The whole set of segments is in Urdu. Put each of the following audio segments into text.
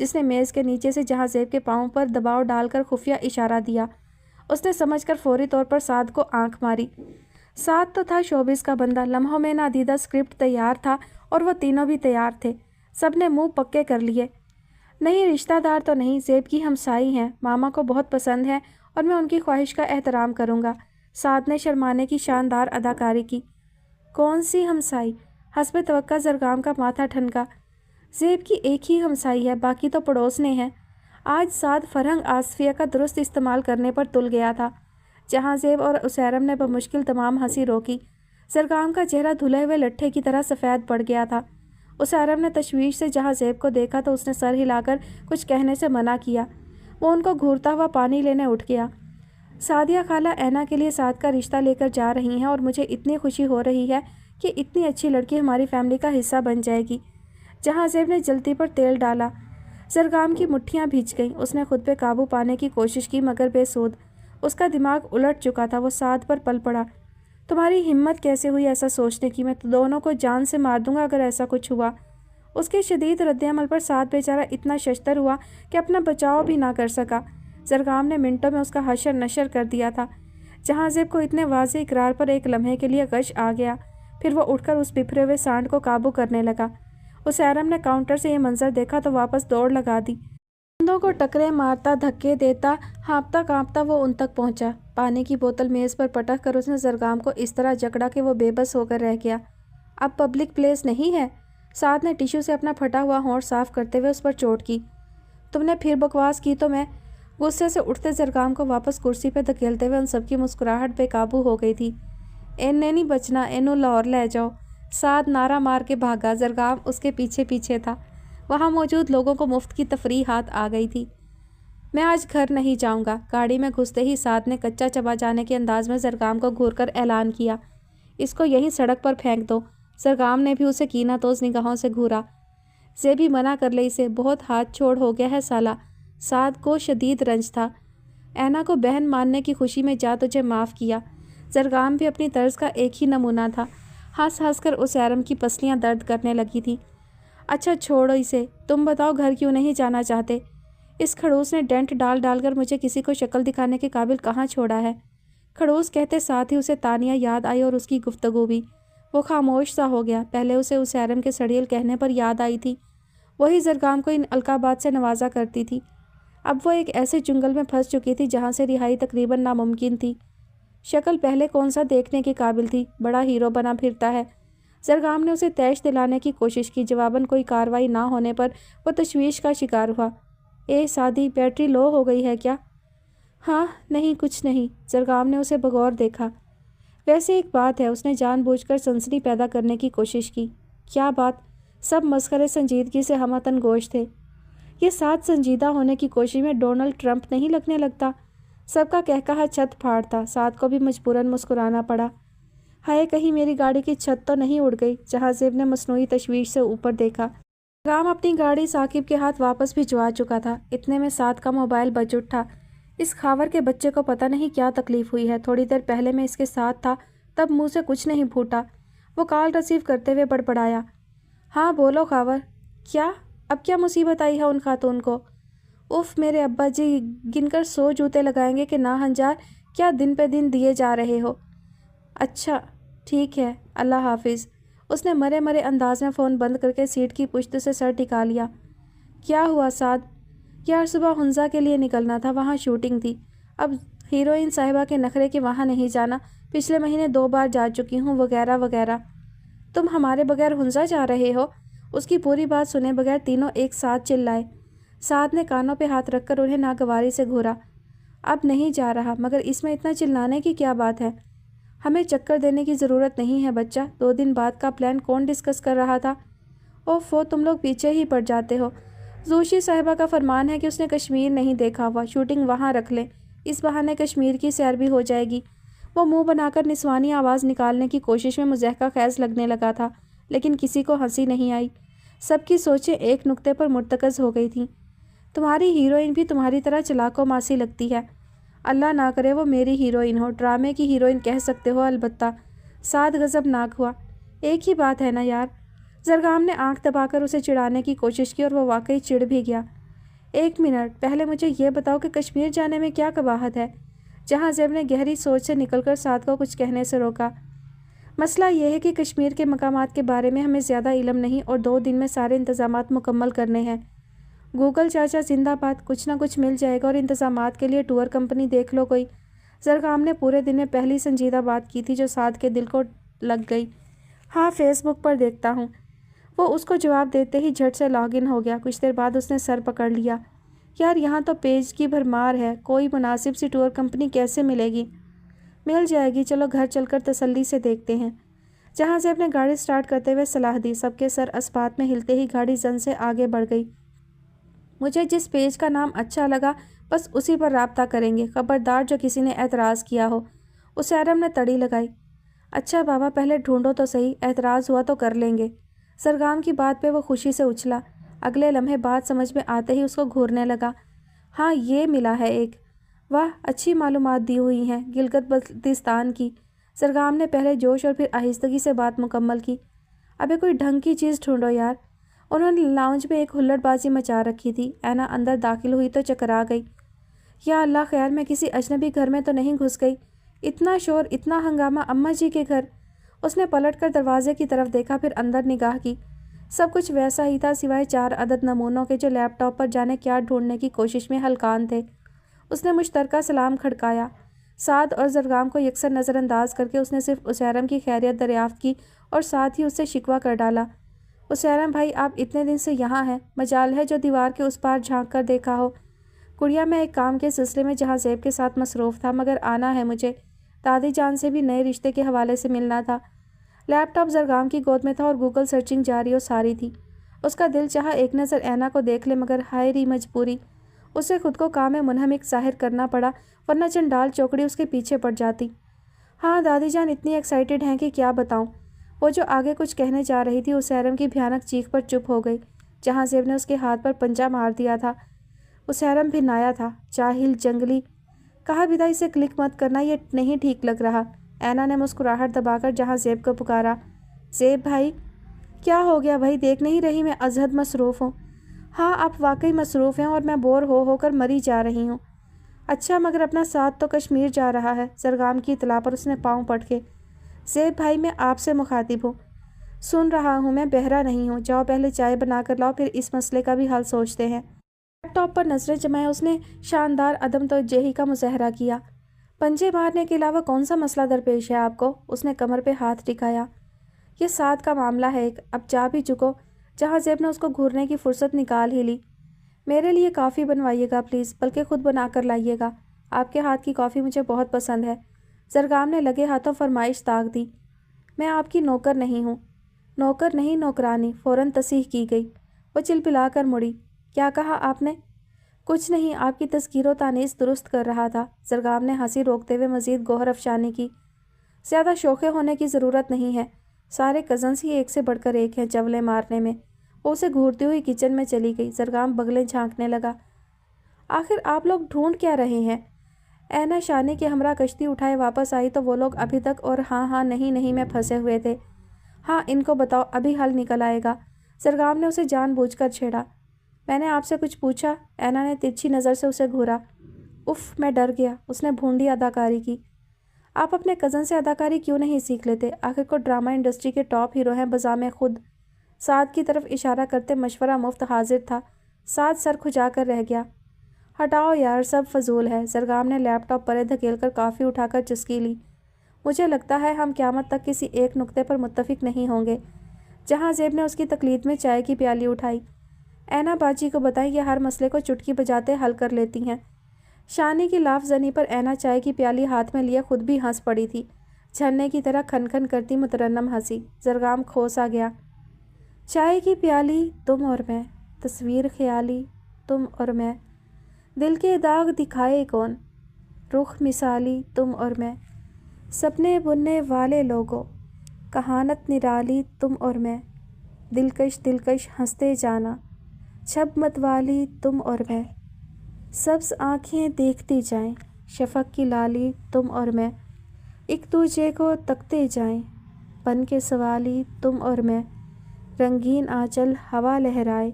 جس نے میز کے نیچے سے جہاں زیب کے پاؤں پر دباؤ ڈال کر خفیہ اشارہ دیا۔ اس نے سمجھ کر فوری طور پر سعد کو آنکھ ماری۔ سعد تو تھا شوبز کا بندہ، لمحوں میں نادیدہ اسکرپٹ تیار تھا اور وہ تینوں بھی تیار تھے۔ سب نے منہ پکے کر لیے۔ نہیں، رشتہ دار تو نہیں، زیب کی ہمسائی ہیں، ماما کو بہت پسند ہے اور میں ان کی خواہش کا احترام کروں گا۔ سعد نے شرمانے کی شاندار اداکاری کی۔ کون سی ہمسائی؟ حسب توقع زرگام کا ماتھا ٹھنکا۔ زیب کی ایک ہی ہمسائی ہے، باقی تو پڑوسنے ہیں۔ آج سعد فرہنگ آصفیہ کا درست استعمال کرنے پر تل گیا تھا۔ جہاں زیب اور اسیرم نے بمشکل تمام ہنسی روکی۔ زرگام کا چہرہ دھلے ہوئے لٹھے کی طرح سفید پڑ گیا تھا۔ اسیرم نے تشویش سے جہاں زیب کو دیکھا تو اس نے سر ہلا کر کچھ کہنے سے منع کیا۔ وہ ان کو گھورتا ہوا پانی لینے اٹھ گیا۔ سعدیہ خالہ اینا کے لیے سعد کا رشتہ لے کر جا رہی ہیں اور مجھے اتنی خوشی ہو رہی ہے کہ اتنی اچھی لڑکی ہماری فیملی کا حصہ بن جائے گی۔ جہاں زیب نے جلتی پر تیل ڈالا۔ زرگام کی مٹھیاں بھیج گئیں۔ اس نے خود پہ قابو پانے کی کوشش کی مگر بے سود۔ اس کا دماغ الٹ چکا تھا۔ وہ سعد پر پل پڑا۔ تمہاری ہمت کیسے ہوئی ایسا سوچنے کی؟ میں تو دونوں کو جان سے مار دوں گا اگر ایسا کچھ ہوا۔ اس کے شدید رد عمل پر سعد بیچارہ اتنا ششدر ہوا کہ اپنا بچاؤ بھی نہ کر سکا۔ زرگام نے منٹوں میں اس کا حشر نشر کر دیا تھا۔ جہاں زیب کو اتنے واضح اقرار پر ایک لمحے کے لیے غش آ گیا، پھر وہ اٹھ کر اس بپھرے ہوئے سانڈ کو قابو کرنے لگا۔ اسیرم نے کاؤنٹر سے یہ منظر دیکھا تو واپس دوڑ لگا دی۔ بندوں کو ٹکرے مارتا، دھکے دیتا، ہانپتا کانپتا وہ ان تک پہنچا۔ پانی کی بوتل میز پر پٹک کر اس نے زرگام کو اس طرح جکڑا کہ وہ بے بس ہو کر رہ گیا۔ اب پبلک پلیس نہیں ہے؟ سعد نے ٹیشو سے اپنا پھٹا ہوا ہونٹ صاف کرتے ہوئے اس پر چوٹ کی۔ تم نے پھر بکواس کی تو میں… غصے سے اٹھتے زرگام کو واپس کرسی پہ دھکیلتے ہوئے ان سب کی مسکراہٹ بے قابو ہو گئی تھی۔ اینے نہیں بچنا، اینو لاہور لے جاؤ۔ سعد نعرہ مار کے بھاگا۔ زرگام اس کے پیچھے پیچھے تھا۔ وہاں موجود لوگوں کو مفت کی تفریحات آ گئی تھی۔ میں آج گھر نہیں جاؤں گا۔ گاڑی میں گھستے ہی سعد نے کچا چبا جانے کے انداز میں زرگام کو گھور کر اعلان کیا، اس کو یہیں سڑک پر پھینک دو۔ زرگام نے بھی اسے کینہ توز نگاہوں سے گھورا۔ زیبی منع کر لے اسے، بہت ہاتھ چھوڑ ہو گیا ہے سالہ۔ سعد کو شدید رنج تھا۔ اینا کو بہن ماننے کی خوشی میں جا تجھے معاف کیا۔ زرگام بھی اپنی طرز کا ایک ہی نمونہ تھا۔ ہنس ہنس کر اسیرم کی پسلیاں درد کرنے لگی تھیں۔ اچھا چھوڑو اسے، تم بتاؤ گھر کیوں نہیں جانا چاہتے؟ اس کھڑوس نے ڈینٹ ڈال ڈال کر مجھے کسی کو شکل دکھانے کے قابل کہاں چھوڑا ہے؟ کھڑوس کہتے ساتھ ہی اسے تانیہ یاد آئی اور اس کی گفتگو بھی۔ وہ خاموش سا ہو گیا۔ پہلے اسے اسیرم کے سڑیل کہنے پر یاد آئی تھی، وہی زرگام کو ان القابات سے نوازا کرتی تھی۔ اب وہ ایک ایسے جنگل میں پھنس چکی تھی جہاں سے رہائی تقریباً ناممکن تھی۔ شکل پہلے کون سا دیکھنے کے قابل تھی، بڑا ہیرو بنا پھرتا ہے۔ زرگام نے اسے تیش دلانے کی کوشش کی۔ جواباً کوئی کارروائی نہ ہونے پر وہ تشویش کا شکار ہوا۔ اے سعدی، بیٹری لو ہو گئی ہے کیا؟ ہاں، نہیں کچھ نہیں۔ زرگام نے اسے بغور دیکھا۔ ویسے ایک بات ہے، اس نے جان بوجھ کر سنسنی پیدا کرنے کی کوشش کی۔ کیا بات؟ سب مسخرے سنجیدگی سے ہم وطن گوش تھے۔ یہ سعد سنجیدہ ہونے کی کوشش میں ڈونلڈ ٹرمپ نہیں لگنے لگتا؟ سب کا کہا چھت پھاڑ تھا۔ سعد کو بھی مجبوراً مسکرانا پڑا۔ ہائے کہیں میری گاڑی کی چھت تو نہیں اڑ گئی؟ جہاں زیب نے مصنوعی تشویش سے اوپر دیکھا۔ زرگام اپنی گاڑی ثاقب کے ہاتھ واپس بھجوا چکا تھا۔ اتنے میں سعد کا موبائل بج اٹھا۔ اس خاور کے بچے کو پتہ نہیں کیا تکلیف ہوئی ہے، تھوڑی دیر پہلے میں اس کے ساتھ تھا تب منہ سے کچھ نہیں پھوٹا۔ وہ کال ریسیو کرتے ہوئے بڑبڑایا۔ ہاں بولو خاور، کیا؟ اب کیا مصیبت آئی ہے ان خاتون کو؟ اف میرے ابا جی گن کر 100 جوتے لگائیں گے کہ نا ہنجار کیا دن پہ دن دیے جا رہے ہو۔ اچھا ٹھیک ہے، اللہ حافظ۔ اس نے مرے مرے انداز میں فون بند کر کے سیٹ کی پشت سے سر ٹکا لیا۔ کیا ہوا سعد؟ یار صبح ہنزا کے لیے نکلنا تھا، وہاں شوٹنگ تھی۔ اب ہیروئن صاحبہ کے نخرے کہ وہاں نہیں جانا، پچھلے مہینے 2 بار جا چکی ہوں وغیرہ وغیرہ۔ تم ہمارے بغیر ہنزا جا رہے ہو؟ اس کی پوری بات سنے بغیر تینوں ایک ساتھ چلائے۔ سعد نے کانوں پہ ہاتھ رکھ کر انہیں ناگواری سے گھورا۔ اب نہیں جا رہا، مگر اس میں اتنا چلانے کی کیا بات ہے؟ ہمیں چکر دینے کی ضرورت نہیں ہے بچہ۔ 2 دن بعد کا پلان کون ڈسکس کر رہا تھا؟ اوفو، تم لوگ پیچھے ہی پڑ جاتے ہو۔ زوشی صاحبہ کا فرمان ہے کہ اس نے کشمیر نہیں دیکھا ہوا، شوٹنگ وہاں رکھ لیں، اس بہانے کشمیر کی سیر بھی ہو جائے گی۔ وہ منہ بنا کر نسوانی آواز نکالنے کی کوشش میں مضحکہ خیز لگنے لگا تھا، لیکن کسی کو ہنسی نہیں آئی۔ سب کی سوچیں ایک نقطے پر مرتکز ہو گئی تھیں۔ تمہاری ہیروئن بھی تمہاری طرح چلاک و ماسی لگتی ہے۔ اللہ نہ کرے وہ میری ہیروئن ہو، ڈرامے کی ہیروئن کہہ سکتے ہو البتہ۔ سعد غضبناک ہوا۔ ایک ہی بات ہے نا یار۔ زرگام نے آنکھ دبا کر اسے چڑھانے کی کوشش کی اور وہ واقعی چڑھ بھی گیا۔ 1 منٹ، پہلے مجھے یہ بتاؤ کہ کشمیر جانے میں کیا قباحت ہے؟ جہاں زیب نے گہری سوچ سے نکل کر سعد کو کچھ کہنے سے روکا۔ مسئلہ یہ ہے کہ کشمیر کے مقامات کے بارے میں ہمیں زیادہ علم نہیں اور 2 دن میں سارے انتظامات مکمل کرنے ہیں۔ گوگل چاچا زندہ باد، کچھ نہ کچھ مل جائے گا اور انتظامات کے لیے ٹور کمپنی دیکھ لو کوئی۔ زرگام نے پورے دن میں پہلی سنجیدہ بات کی تھی جو سعد کے دل کو لگ گئی۔ ہاں، فیس بک پر دیکھتا ہوں۔ وہ اس کو جواب دیتے ہی جھٹ سے لاگ ان ہو گیا۔ کچھ دیر بعد اس نے سر پکڑ لیا۔ یار یہاں تو پیج کی بھرمار ہے، کوئی مناسب سی ٹور کمپنی کیسے ملے گی؟ مل جائے گی، چلو گھر چل کر تسلی سے دیکھتے ہیں۔ جہاں زیب نے گاڑی سٹارٹ کرتے ہوئے صلاح دی۔ سب کے سر اسبات میں ہلتے ہی گاڑی زن سے آگے بڑھ گئی۔ مجھے جس پیج کا نام اچھا لگا بس اسی پر رابطہ کریں گے، خبردار جو کسی نے اعتراض کیا ہو۔ اسیرم نے تڑی لگائی۔ اچھا بابا، پہلے ڈھونڈو تو صحیح، اعتراض ہوا تو کر لیں گے۔ زرگام کی بات پہ وہ خوشی سے اچھلا۔ اگلے لمحے بات سمجھ میں آتے ہی اس کو گھورنے لگا۔ ہاں، یہ ملا ہے ایک۔ واہ، اچھی معلومات دی ہوئی ہیں گلگت بلتستان کی۔ زرگام نے پہلے جوش اور پھر آہستگی سے بات مکمل کی۔ ابے کوئی ڈھنگ کی چیز ڈھونڈو یار۔ انہوں نے لاؤنج میں ایک ہلڑ بازی مچا رکھی تھی۔ اینا اندر داخل ہوئی تو چکرا گئی۔ یا اللہ، خیر میں کسی اجنبی گھر میں تو نہیں گھس گئی؟ اتنا شور، اتنا ہنگامہ اماں جی کے گھر۔ اس نے پلٹ کر دروازے کی طرف دیکھا، پھر اندر نگاہ کی۔ سب کچھ ویسا ہی تھا سوائے 4 عدد نمونوں کے جو لیپ ٹاپ پر جانے کیا ڈھونڈنے کی کوشش میں ہلکان تھے۔ اس نے مشترکہ سلام کھڑکایا۔ سعد اور زرگام کو یکسر نظر انداز کر کے اس نے صرف اسیرم کی خیریت دریافت کی اور ساتھ ہی اس سے شکوہ کر ڈالا۔ اسیرم بھائی، آپ اتنے دن سے یہاں ہیں، مجال ہے جو دیوار کے اس پار جھانک کر دیکھا ہو۔ گڑیا، میں ایک کام کے سلسلے میں جہاں زیب کے ساتھ مصروف تھا، مگر آنا ہے مجھے۔ دادی جان سے بھی نئے رشتے کے حوالے سے ملنا تھا۔ لیپ ٹاپ زرگام کی گود میں تھا اور گوگل سرچنگ جاری و ساری تھی۔ اس کا دل چاہا ایک نظر اینا کو دیکھ لے، مگر ہائے ری مجبوری۔ اسے خود کو کام میں منہمک ظاہر کرنا پڑا، ورنہ چنڈال چوکڑی اس کے پیچھے پڑ جاتی۔ ہاں دادی جان اتنی ایکسائٹڈ ہیں کہ کیا بتاؤں۔ وہ جو آگے کچھ کہنے جا رہی تھی، اسیرم کی بھیانک چیخ پر چپ ہو گئی۔ جہاں زیب نے اس کے ہاتھ پر پنجہ مار دیا تھا۔ اسیرم بھنایا تھا۔ جاہل، جنگلی۔ کہا بھی تھا اسے کلک مت کرنا، یہ نہیں ٹھیک لگ رہا۔ اینا نے مسکراہٹ دبا کر جہاں زیب کو پکارا۔ زیب بھائی، کیا ہو گیا بھائی؟ دیکھ نہیں رہی میں ازحد مصروف ہوں؟ ہاں، آپ واقعی مصروف ہیں اور میں بور ہو کر مری جا رہی ہوں۔ اچھا، مگر اپنا ساتھ تو کشمیر جا رہا ہے۔ زرگام کی اطلاع پر اس نے پاؤں پٹکے۔ زیب بھائی، میں آپ سے مخاطب ہوں۔ سن رہا ہوں، میں بہرا نہیں ہوں۔ جاؤ پہلے چائے بنا کر لاؤ، پھر اس مسئلے کا بھی حل سوچتے ہیں۔ لیپ ٹاپ پر نظریں جمائے اس نے شاندار عدم توجہی کا مظاہرہ کیا۔ پنجے مارنے کے علاوہ کون سا مسئلہ درپیش ہے آپ کو؟ اس نے کمر پہ ہاتھ ٹکایا۔ یہ ساتھ کا معاملہ ہے ایک، اب جا بھی چکو۔ جہاں زیب نے اس کو گھورنے کی فرصت نکال ہی لی۔ میرے لیے کافی بنوائیے گا پلیز، بلکہ خود بنا کر لائیے گا۔ آپ کے ہاتھ کی کافی مجھے بہت پسند ہے۔ زرگام نے لگے ہاتھوں فرمائش طاق دی۔ میں آپ کی نوکر نہیں ہوں۔ نوکر نہیں، نوکرانی، فوراً تصحیح کی گئی۔ وہ چلپلا کر مڑی۔ کیا کہا آپ نے؟ کچھ نہیں، آپ کی تذکیر و تانیث درست کر رہا تھا۔ زرگام نے ہنسی روکتے ہوئے مزید گوہر افشانی کی۔ زیادہ شوخے ہونے کی ضرورت نہیں ہے، سارے کزنس ہی ایک سے بڑھ کر ایک ہیں جولے مارنے میں۔ وہ اسے گھورتی ہوئی کچن میں چلی گئی۔ زرگام بغلیں جھانکنے لگا۔ آخر آپ لوگ ڈھونڈ کیا رہے ہیں؟ اینا شانی کے ہمراہ کشتی اٹھائے واپس آئی تو وہ لوگ ابھی تک اور ہاں نہیں میں پھنسے ہوئے تھے۔ ہاں، ان کو بتاؤ، ابھی حل نکل آئے گا۔ زرگام نے اسے جان بوجھ کر چھیڑا۔ میں نے آپ سے کچھ پوچھا؟ اینا نے ترچھی نظر سے اسے گھورا۔ اف، میں ڈر گیا۔ اس نے بھونڈی اداکاری کی۔ آپ اپنے کزن سے اداکاری کیوں نہیں سیکھ لیتے؟ آخر کو ڈرامہ انڈسٹری کے ٹاپ ہیرو ہیں بذام خود۔ سعد کی طرف اشارہ کرتے مشورہ مفت حاضر تھا۔ سعد سر کھجا کر رہ گیا۔ ہٹاؤ یار، سب فضول ہے۔ زرگام نے لیپ ٹاپ پرے دھکیل کر کافی اٹھا کر چسکی لی۔ مجھے لگتا ہے ہم قیامت تک کسی ایک نقطے پر متفق نہیں ہوں گے۔ جہاں زیب نے اس کی تقلید میں چائے کی پیالی اٹھائی۔ اینا باجی کو بتائیں یہ ہر مسئلے کو چٹکی بجاتے حل کر لیتی ہیں۔ شانی کی لاف زنی پر اینا چائے کی پیالی ہاتھ میں لیے خود بھی ہنس پڑی تھی، جھرنے کی طرح کھن کھن کرتی مترنم ہنسی۔ زرگام کھوس آ گیا۔ چائے کی پیالی تم اور میں، تصویر خیالی تم اور میں، دل کے داغ دکھائے کون، رخ مثالی تم اور میں، سپنے بننے والے لوگوں، کہانت نرالی تم اور میں، دلکش ہنستے جانا، چھب متوالی تم اور میں، سبز آنکھیں دیکھتی جائیں، شفق کی لالی تم اور میں، ایک دوجے کو تکتے جائیں، بن کے سوالی تم اور میں، رنگین آنچل ہوا لہرائے،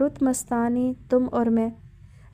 رت مستانی تم اور میں،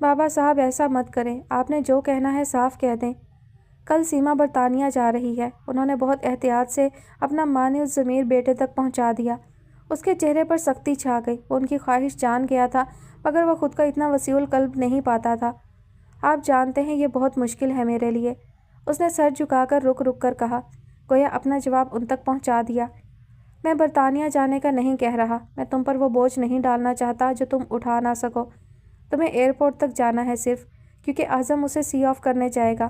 بابا صاحب ایسا مت کریں، آپ نے جو کہنا ہے صاف کہہ دیں۔ کل سیما برطانیہ جا رہی ہے۔ انہوں نے بہت احتیاط سے اپنا مانع ضمیر بیٹے تک پہنچا دیا۔ اس کے چہرے پر سختی چھا گئی۔ وہ ان کی خواہش جان گیا تھا، مگر وہ خود کا اتنا وسیع القلب نہیں پاتا تھا۔ آپ جانتے ہیں یہ بہت مشکل ہے میرے لیے، اس نے سر جھکا کر رک رک کر کہا، گویا اپنا جواب ان تک پہنچا دیا۔ میں برطانیہ جانے کا نہیں کہہ رہا، میں تم پر وہ بوجھ نہیں ڈالنا چاہتا جو تم اٹھا نہ سکو۔ تمہیں ایئرپورٹ تک جانا ہے صرف کیونکہ اعظم اسے سی آف کرنے جائے گا۔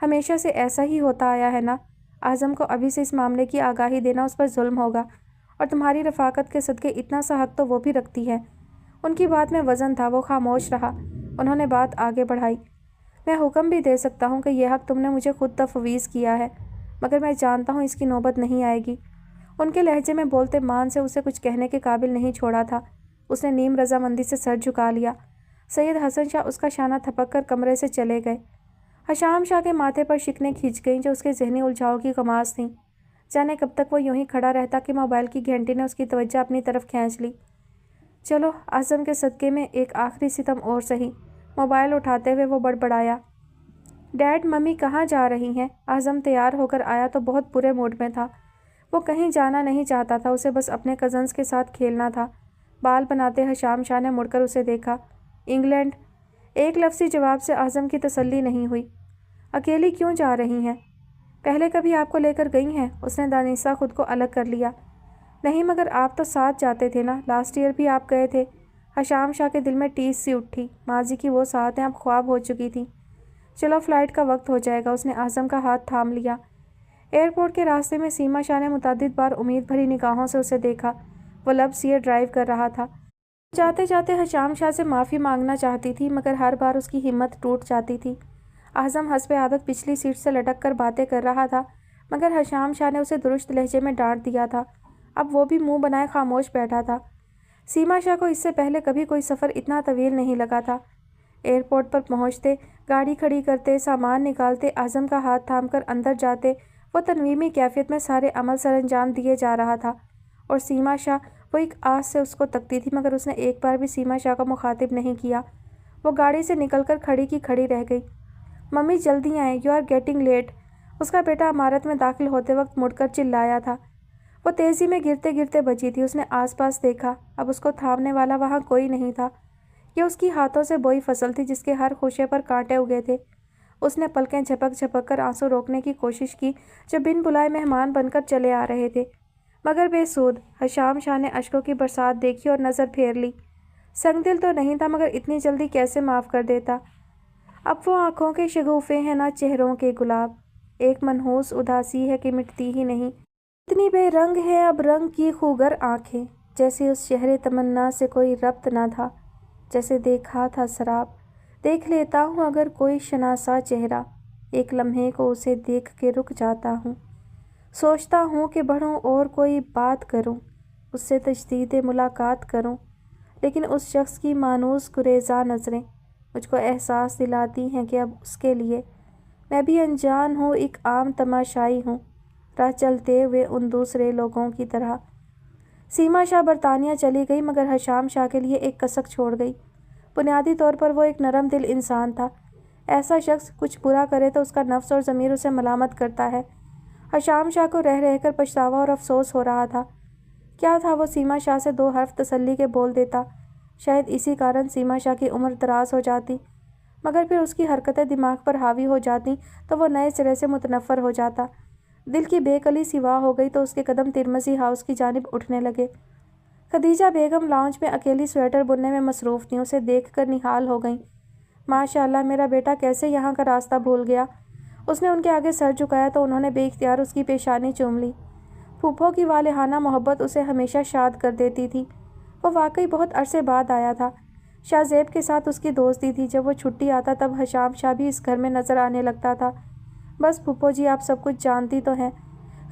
ہمیشہ سے ایسا ہی ہوتا آیا ہے نا۔ اعظم کو ابھی سے اس معاملے کی آگاہی دینا اس پر ظلم ہوگا، اور تمہاری رفاقت کے صدقے اتنا سا حق تو وہ بھی رکھتی ہے۔ ان کی بات میں وزن تھا، وہ خاموش رہا۔ انہوں نے بات آگے بڑھائی، میں حکم بھی دے سکتا ہوں کہ یہ حق تم نے مجھے خود تفویض کیا ہے، مگر میں جانتا ہوں اس کی نوبت نہیں آئے گی۔ ان کے لہجے میں بولتے مان سے اسے کچھ کہنے کے قابل نہیں چھوڑا تھا۔ اس نے نیم رضامندی سے سر جھکا لیا۔ سید حسن شاہ اس کا شانہ تھپک کر کمرے سے چلے گئے۔ حشام شاہ کے ماتھے پر شکنیں کھنچ گئیں جو اس کے ذہنی الجھاؤ کی کماز تھیں۔ جانے کب تک وہ یوں ہی کھڑا رہتا کہ موبائل کی گھنٹی نے اس کی توجہ اپنی طرف کھینچ لی۔ چلو اعظم کے صدقے میں ایک آخری ستم اور سہی۔ موبائل اٹھاتے ہوئے وہ بڑبڑایا، ڈیڈ ممی کہاں جا رہی ہیں؟ اعظم تیار ہو کر آیا تو بہت برے موڈ میں تھا۔ وہ کہیں جانا نہیں چاہتا تھا، اسے بس اپنے کزنز کے ساتھ کھیلنا تھا۔ بال بناتے حشام شاہ نے مڑ کر اسے دیکھا۔ انگلینڈ۔ ایک لفظی جواب سے اعظم کی تسلی نہیں ہوئی۔ اکیلی کیوں جا رہی ہیں؟ پہلے کبھی آپ کو لے کر گئی ہیں؟ اس نے دانستہ خود کو الگ کر لیا۔ نہیں مگر آپ تو ساتھ جاتے تھے نا، لاسٹ ایئر بھی آپ گئے تھے۔ حشام شاہ کے دل میں ٹیس سی اٹھی۔ ماضی کی وہ ساعتیں اب خواب ہو چکی تھیں۔ چلو فلائٹ کا وقت ہو جائے گا۔ اس نے اعظم کا ہاتھ تھام لیا۔ ایئرپورٹ کے راستے میں سیما شاہ نے متعدد بار امید بھری نگاہوں سے اسے دیکھا۔ وہ لب سیے ڈرائیو کر رہا تھا۔ جاتے جاتے حشام شاہ سے معافی مانگنا چاہتی تھی، مگر ہر بار اس کی ہمت ٹوٹ جاتی تھی۔ اعظم حسب عادت پچھلی سیٹ سے لٹک کر باتیں کر رہا تھا، مگر حشام شاہ نے اسے درست لہجے میں ڈانٹ دیا تھا۔ اب وہ بھی منہ بنائے خاموش بیٹھا تھا۔ سیما شاہ کو اس سے پہلے کبھی کوئی سفر اتنا طویل نہیں لگا تھا۔ ایئرپورٹ پر پہنچتے، گاڑی کھڑی کرتے، سامان نکالتے، اعظم کا ہاتھ تھام کر اندر جاتے، وہ تنویمی کیفیت میں سارے عمل سر انجام دیے جا رہا تھا، اور سیما شاہ وہ ایک آس سے اس کو تکتی تھی، مگر اس نے ایک بار بھی سیما شاہ کو مخاطب نہیں کیا۔ وہ گاڑی سے نکل کر کھڑی کی کھڑی رہ گئی۔ ممی جلدی آئیں، یو آر گیٹنگ لیٹ، اس کا بیٹا عمارت میں داخل ہوتے وقت مڑ کر چلایا تھا۔ وہ تیزی میں گرتے گرتے بچی تھی۔ اس نے آس پاس دیکھا، اب اس کو تھامنے والا وہاں کوئی نہیں تھا۔ یہ اس کی ہاتھوں سے بوئی فصل تھی جس کے ہر خوشے پر کانٹے اگے تھے۔ اس نے پلکیں جھپک جھپک کر آنسو روکنے کی کوشش کی جو بن بلائے مہمان بن کر چلے آ رہے تھے، مگر بے سود۔ حشام شاہ نے اشکوں کی برسات دیکھی اور نظر پھیر لی۔ سنگ دل تو نہیں تھا، مگر اتنی جلدی کیسے معاف کر دیتا؟ اب وہ آنکھوں کے شگوفے ہیں نہ چہروں کے گلاب، ایک منحوس اداسی ہے کہ مٹتی ہی نہیں۔ اتنی بے رنگ ہے اب رنگ کی خوگر آنکھیں، جیسے اس شہر تمنا سے کوئی ربط نہ تھا، جیسے دیکھا تھا سراب۔ دیکھ لیتا ہوں اگر کوئی شناسا چہرہ، ایک لمحے کو اسے دیکھ کے رک جاتا ہوں۔ سوچتا ہوں کہ بڑھوں اور کوئی بات کروں، اس سے تجدید ملاقات کروں، لیکن اس شخص کی مانوس گریزاں نظریں مجھ کو احساس دلاتی ہیں کہ اب اس کے لیے میں بھی انجان ہوں، ایک عام تماشائی ہوں، راہ چلتے ہوئے ان دوسرے لوگوں کی طرح۔ سیما شاہ برطانیہ چلی گئی، مگر حشام شاہ کے لیے ایک کسک چھوڑ گئی۔ بنیادی طور پر وہ ایک نرم دل انسان تھا۔ ایسا شخص کچھ برا کرے تو اس کا نفس اور ضمیر اسے ملامت کرتا ہے۔ حشام شاہ کو رہ رہ کر پچھتاوا اور افسوس ہو رہا تھا۔ کیا تھا وہ سیما شاہ سے 2 حرف تسلی کے بول دیتا، شاید اسی کارن سیما شاہ کی عمر دراز ہو جاتی، مگر پھر اس کی حرکتیں دماغ پر حاوی ہو جاتی تو وہ نئے سرے سے متنفر ہو جاتا۔ دل کی بے کلی سوا ہو گئی تو اس کے قدم ترمزی ہاؤس کی جانب اٹھنے لگے۔ خدیجہ بیگم لاؤنج میں اکیلی سویٹر بننے میں مصروف تھیں، اسے دیکھ کر نہال ہو گئیں۔ ماشاء اللہ، میرا بیٹا کیسے یہاں کا راستہ بھول گیا؟ اس نے ان کے آگے سر جھکایا تو انہوں نے بے اختیار اس کی پیشانی چوم لی۔ پھوپھو کی والہانہ محبت اسے ہمیشہ شاد کر دیتی تھی۔ وہ واقعی بہت عرصے بعد آیا تھا۔ شاہ زیب کے ساتھ اس کی دوستی تھی، جب وہ چھٹی آتا تب حشام شاہ بھی اس گھر میں نظر آنے لگتا تھا۔ بس پھوپھو جی، آپ سب کچھ جانتی تو ہیں۔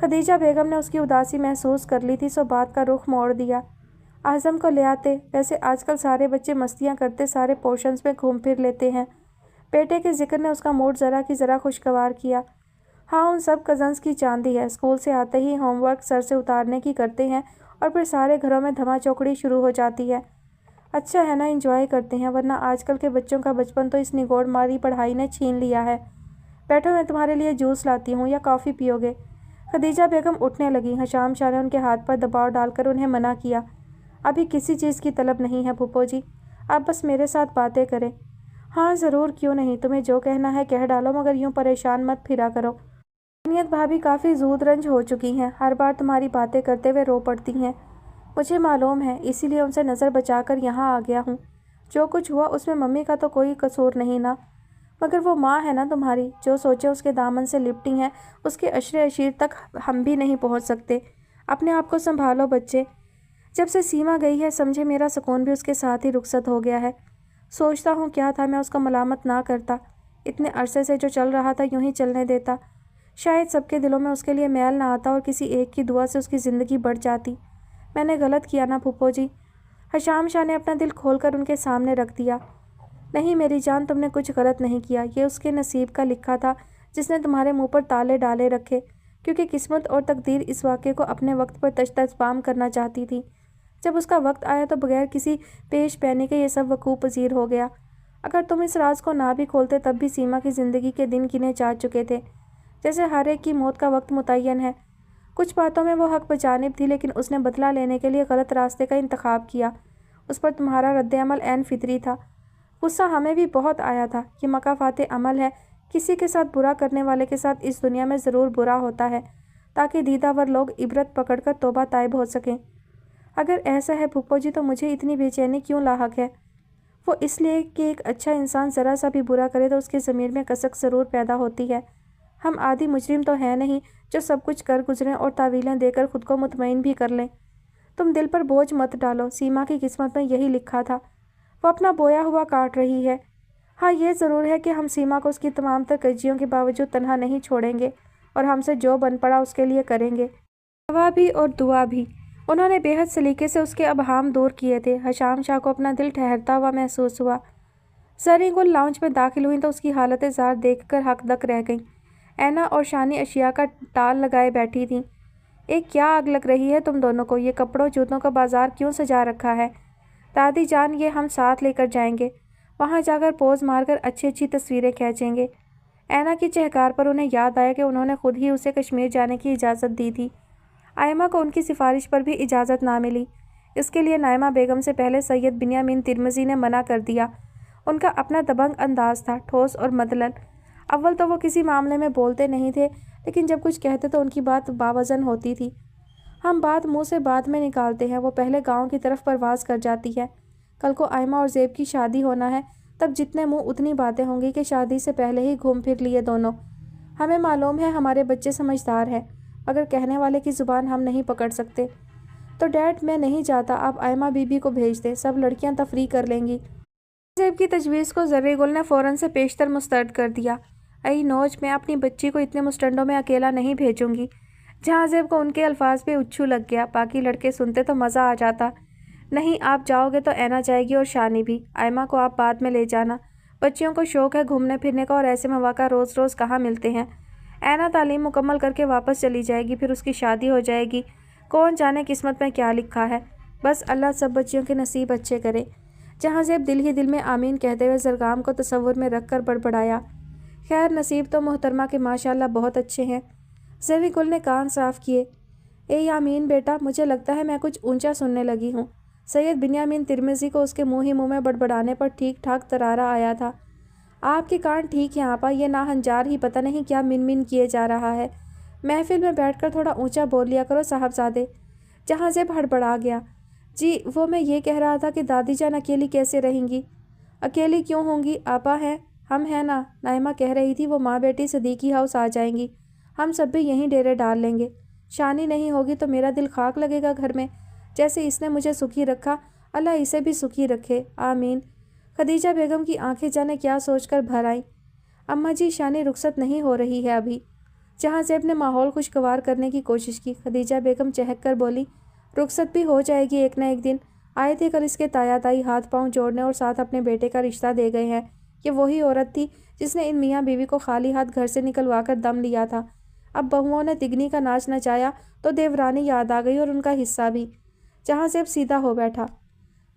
خدیجہ بیگم نے اس کی اداسی محسوس کر لی تھی، سو بات کا رخ موڑ دیا۔ اعظم کو لے آتے، ویسے آج کل سارے بچے مستیاں کرتے سارے پورشنز میں گھوم پھر لیتے ہیں۔ بیٹے کے ذکر نے اس کا موڈ ذرا کی ذرا خوشگوار کیا۔ ہاں، ان سب کزنز کی چاندی ہے، اسکول سے آتے ہی ہوم ورک سر سے اتارنے کی کرتے ہیں اور پھر سارے گھروں میں دھما چوکڑی شروع ہو جاتی ہے۔ اچھا ہے نا، انجوائے کرتے ہیں، ورنہ آج کل کے بچوں کا بچپن تو اس نگوڑ ماری پڑھائی نے چھین لیا ہے۔ بیٹھو، میں تمہارے لیے جوس لاتی ہوں، یا کافی پیو گے؟ خدیجہ بیگم اٹھنے لگی۔ حشام شاہ نے ان کے ہاتھ پر دباؤ ڈال کر انہیں منع کیا۔ ابھی کسی چیز کی طلب نہیں ہے پھپھو جی، آپ بس میرے ساتھ باتیں کریں۔ ہاں ضرور، کیوں نہیں، تمہیں جو کہنا ہے کہہ ڈالو، مگر یوں پریشان مت پھرا کرو۔ انیت بھابی کافی زود رنج ہو چکی ہیں، ہر بار تمہاری باتیں کرتے ہوئے رو پڑتی ہیں۔ مجھے معلوم ہے، اسی لیے ان سے نظر بچا کر یہاں آ گیا ہوں۔ جو کچھ ہوا اس میں ممی کا تو کوئی قصور نہیں نا، مگر وہ ماں ہے نا تمہاری، جو سوچے اس کے دامن سے لپٹی ہیں، اس کے عشرے عشیر تک ہم بھی نہیں پہنچ سکتے۔ اپنے آپ کو سنبھالو بچے۔ جب سے سیما گئی ہے سمجھے میرا سکون بھی اس کے ساتھ ہی رخصت ہو گیا ہے۔ سوچتا ہوں کیا تھا میں اس کو ملامت نہ کرتا، اتنے عرصے سے جو چل رہا تھا یوں ہی چلنے دیتا، شاید سب کے دلوں میں اس کے لیے میل نہ آتا اور کسی ایک کی دعا سے اس کی زندگی بڑھ جاتی۔ میں نے غلط کیا نا پھپھو جی؟ حشام شاہ نے اپنا دل کھول کر ان کے سامنے رکھ دیا۔ نہیں میری جان، تم نے کچھ غلط نہیں کیا، یہ اس کے نصیب کا لکھا تھا جس نے تمہارے منہ پر تالے ڈالے رکھے، کیونکہ قسمت اور تقدیر اس واقعے کو اپنے وقت پر تشتزبام کرنا چاہتی تھی۔ جب اس کا وقت آیا تو بغیر کسی پیش پینی کے یہ سب وقوع پذیر ہو گیا۔ اگر تم اس راز کو نہ بھی کھولتے تب بھی سیما کی زندگی کے دن گنے جا چکے تھے، جیسے ہر ایک کی موت کا وقت متعین ہے۔ کچھ باتوں میں وہ حق بجانب تھی، لیکن اس نے بدلہ لینے کے لیے غلط راستے کا انتخاب کیا۔ اس پر تمہارا رد عمل عین فطری تھا۔ غصہ ہمیں بھی بہت آیا تھا، یہ مکافات عمل ہے، کسی کے ساتھ برا کرنے والے کے ساتھ اس دنیا میں ضرور برا ہوتا ہے، تاکہ دیدہ ور لوگ عبرت پکڑ کر توبہ طائب ہو سکیں۔ اگر ایسا ہے پھپھو جی تو مجھے اتنی بے چینی کیوں لاحق ہے؟ وہ اس لیے کہ ایک اچھا انسان ذرا سا بھی برا کرے تو اس کے ضمیر میں کسک ضرور پیدا ہوتی ہے۔ ہم عادی مجرم تو ہیں نہیں جو سب کچھ کر گزریں اور تعویلیں دے کر خود کو مطمئن بھی کر لیں۔ تم دل پر بوجھ مت ڈالو، سیما کی قسمت میں یہی لکھا تھا، وہ اپنا بویا ہوا کاٹ رہی ہے۔ ہاں یہ ضرور ہے کہ ہم سیما کو اس کی تمام تر کجیوں کے باوجود تنہا نہیں چھوڑیں گے، اور ہم سے جو بن پڑا اس کے لیے کریں گے، دوا بھی اور دعا بھی۔ انہوں نے بے حد سلیقے سے اس کے ابہام دور کیے تھے۔ حشام شاہ کو اپنا دل ٹھہرتا ہوا محسوس ہوا۔ زریں گل لاؤنج میں داخل ہوئیں تو اس کی حالت زار دیکھ کر حق دک رہ گئیں۔ اینا اور شانی اشیاء کا ٹال لگائے بیٹھی تھیں۔ ایک کیا آگ لگ رہی ہے تم دونوں کو؟ یہ کپڑوں جوتوں کا بازار کیوں سجا رکھا ہے؟ دادی جان یہ ہم ساتھ لے کر جائیں گے، وہاں جا کر پوز مار کر اچھی اچھی تصویریں کھینچیں گے۔ اینا کی چہکار پر انہیں یاد آیا کہ انہوں نے خود ہی اسے کشمیر جانے کی اجازت دی تھی۔ آئمہ کو ان کی سفارش پر بھی اجازت نہ ملی، اس کے لیے نائمہ بیگم سے پہلے سید بنیامین ترمذی نے منع کر دیا۔ ان کا اپنا دبنگ انداز تھا، ٹھوس اور مدلل۔ اول تو وہ کسی معاملے میں بولتے نہیں تھے، لیکن جب کچھ کہتے تو ان کی بات باوزن ہوتی تھی۔ ہم بات منہ سے بعد میں نکالتے ہیں، وہ پہلے گاؤں کی طرف پرواز کر جاتی ہے۔ کل کو آئمہ اور زیب کی شادی ہونا ہے، تب جتنے منہ اتنی باتیں ہوں گی کہ شادی سے پہلے ہی گھوم پھر لیے دونوں۔ ہمیں معلوم ہے ہمارے بچے سمجھدار ہیں، مگر کہنے والے کی زبان ہم نہیں پکڑ سکتے۔ تو ڈیڈ میں نہیں چاہتا آپ آئمہ بی بی کو بھیج دیں، سب لڑکیاں تفریح کر لیں گی۔ زیب کی تجویز کو زریں گل نے فوراً سے پیشتر مسترد کر دیا۔ ائی نوج، میں اپنی بچی کو اتنے مسٹنڈوں میں اکیلا نہیں بھیجوں گی۔ جہاں زیب کو ان کے الفاظ پہ اچھو لگ گیا، باقی لڑکے سنتے تو مزہ آ جاتا۔ نہیں آپ جاؤ گے تو اینا جائے گی اور شانی بھی، آئمہ کو آپ بعد میں لے جانا، بچیوں کو شوق ہے گھومنے پھرنے کا اور ایسے مواقع روز روز کہاں ملتے ہیں۔ اینا تعلیم مکمل کر کے واپس چلی جائے گی، پھر اس کی شادی ہو جائے گی، کون جانے قسمت میں کیا لکھا ہے۔ بس اللہ سب بچیوں کے نصیب اچھے کرے۔ جہاں زیب دل ہی دل میں آمین کہتے ہوئے زرگام کو تصور میں رکھ کر بڑبڑایا، خیر نصیب تو محترمہ کے ماشاءاللہ بہت اچھے ہیں۔ زریں گل نے کان صاف کیے، اے یامین بیٹا، مجھے لگتا ہے میں کچھ اونچا سننے لگی ہوں۔ سید بنیامین ترمذی کو اس کے منہ ہی منہ میں بڑبڑانے پر ٹھیک ٹھاک ترارا آیا تھا۔ آپ کے کان ٹھیک ہیں آپا، یہ ناہنجار ہی پتہ نہیں کیا من من کیے جا رہا ہے۔ محفل میں بیٹھ کر تھوڑا اونچا بول لیا کرو صاحبزادے۔ جہاں زیب ہڑبڑا گیا، جی وہ میں یہ کہہ رہا تھا کہ دادی جان اکیلی کیسے رہیں گی؟ اکیلی کیوں ہوں گی، آپا ہیں، ہم ہیں نا، نائمہ کہہ رہی تھی وہ ماں بیٹی صدیقی ہاؤس آ جائیں گی، ہم سب بھی یہیں ڈیرے ڈال لیں گے۔ شانی نہیں ہوگی تو میرا دل خاک لگے گا گھر میں، جیسے اس نے مجھے سکھی رکھا، اللہ اسے بھی سکھی رکھے، آمین۔ خدیجہ بیگم کی آنکھیں جانے کیا سوچ کر بھر آئیں۔ اماں جی شانی رخصت نہیں ہو رہی ہے ابھی۔ جہاں زیب نے ماحول خوشگوار کرنے کی کوشش کی، خدیجہ بیگم چہک کر بولی، رخصت بھی ہو جائے گی ایک نہ ایک دن، آئے تھے کل اس کے تایا تائی ہاتھ پاؤں جوڑنے اور ساتھ اپنے بیٹے کا رشتہ دے گئے ہیں۔ یہ وہی عورت تھی جس نے ان میاں بیوی کو خالی ہاتھ گھر سے نکلوا کر دم لیا تھا۔ اب بہوؤں نے تگنی کا ناچ نچایا تو دیورانی یاد آ گئی اور ان کا حصہ بھی۔ جہاں زیب سیدھا ہو بیٹھا،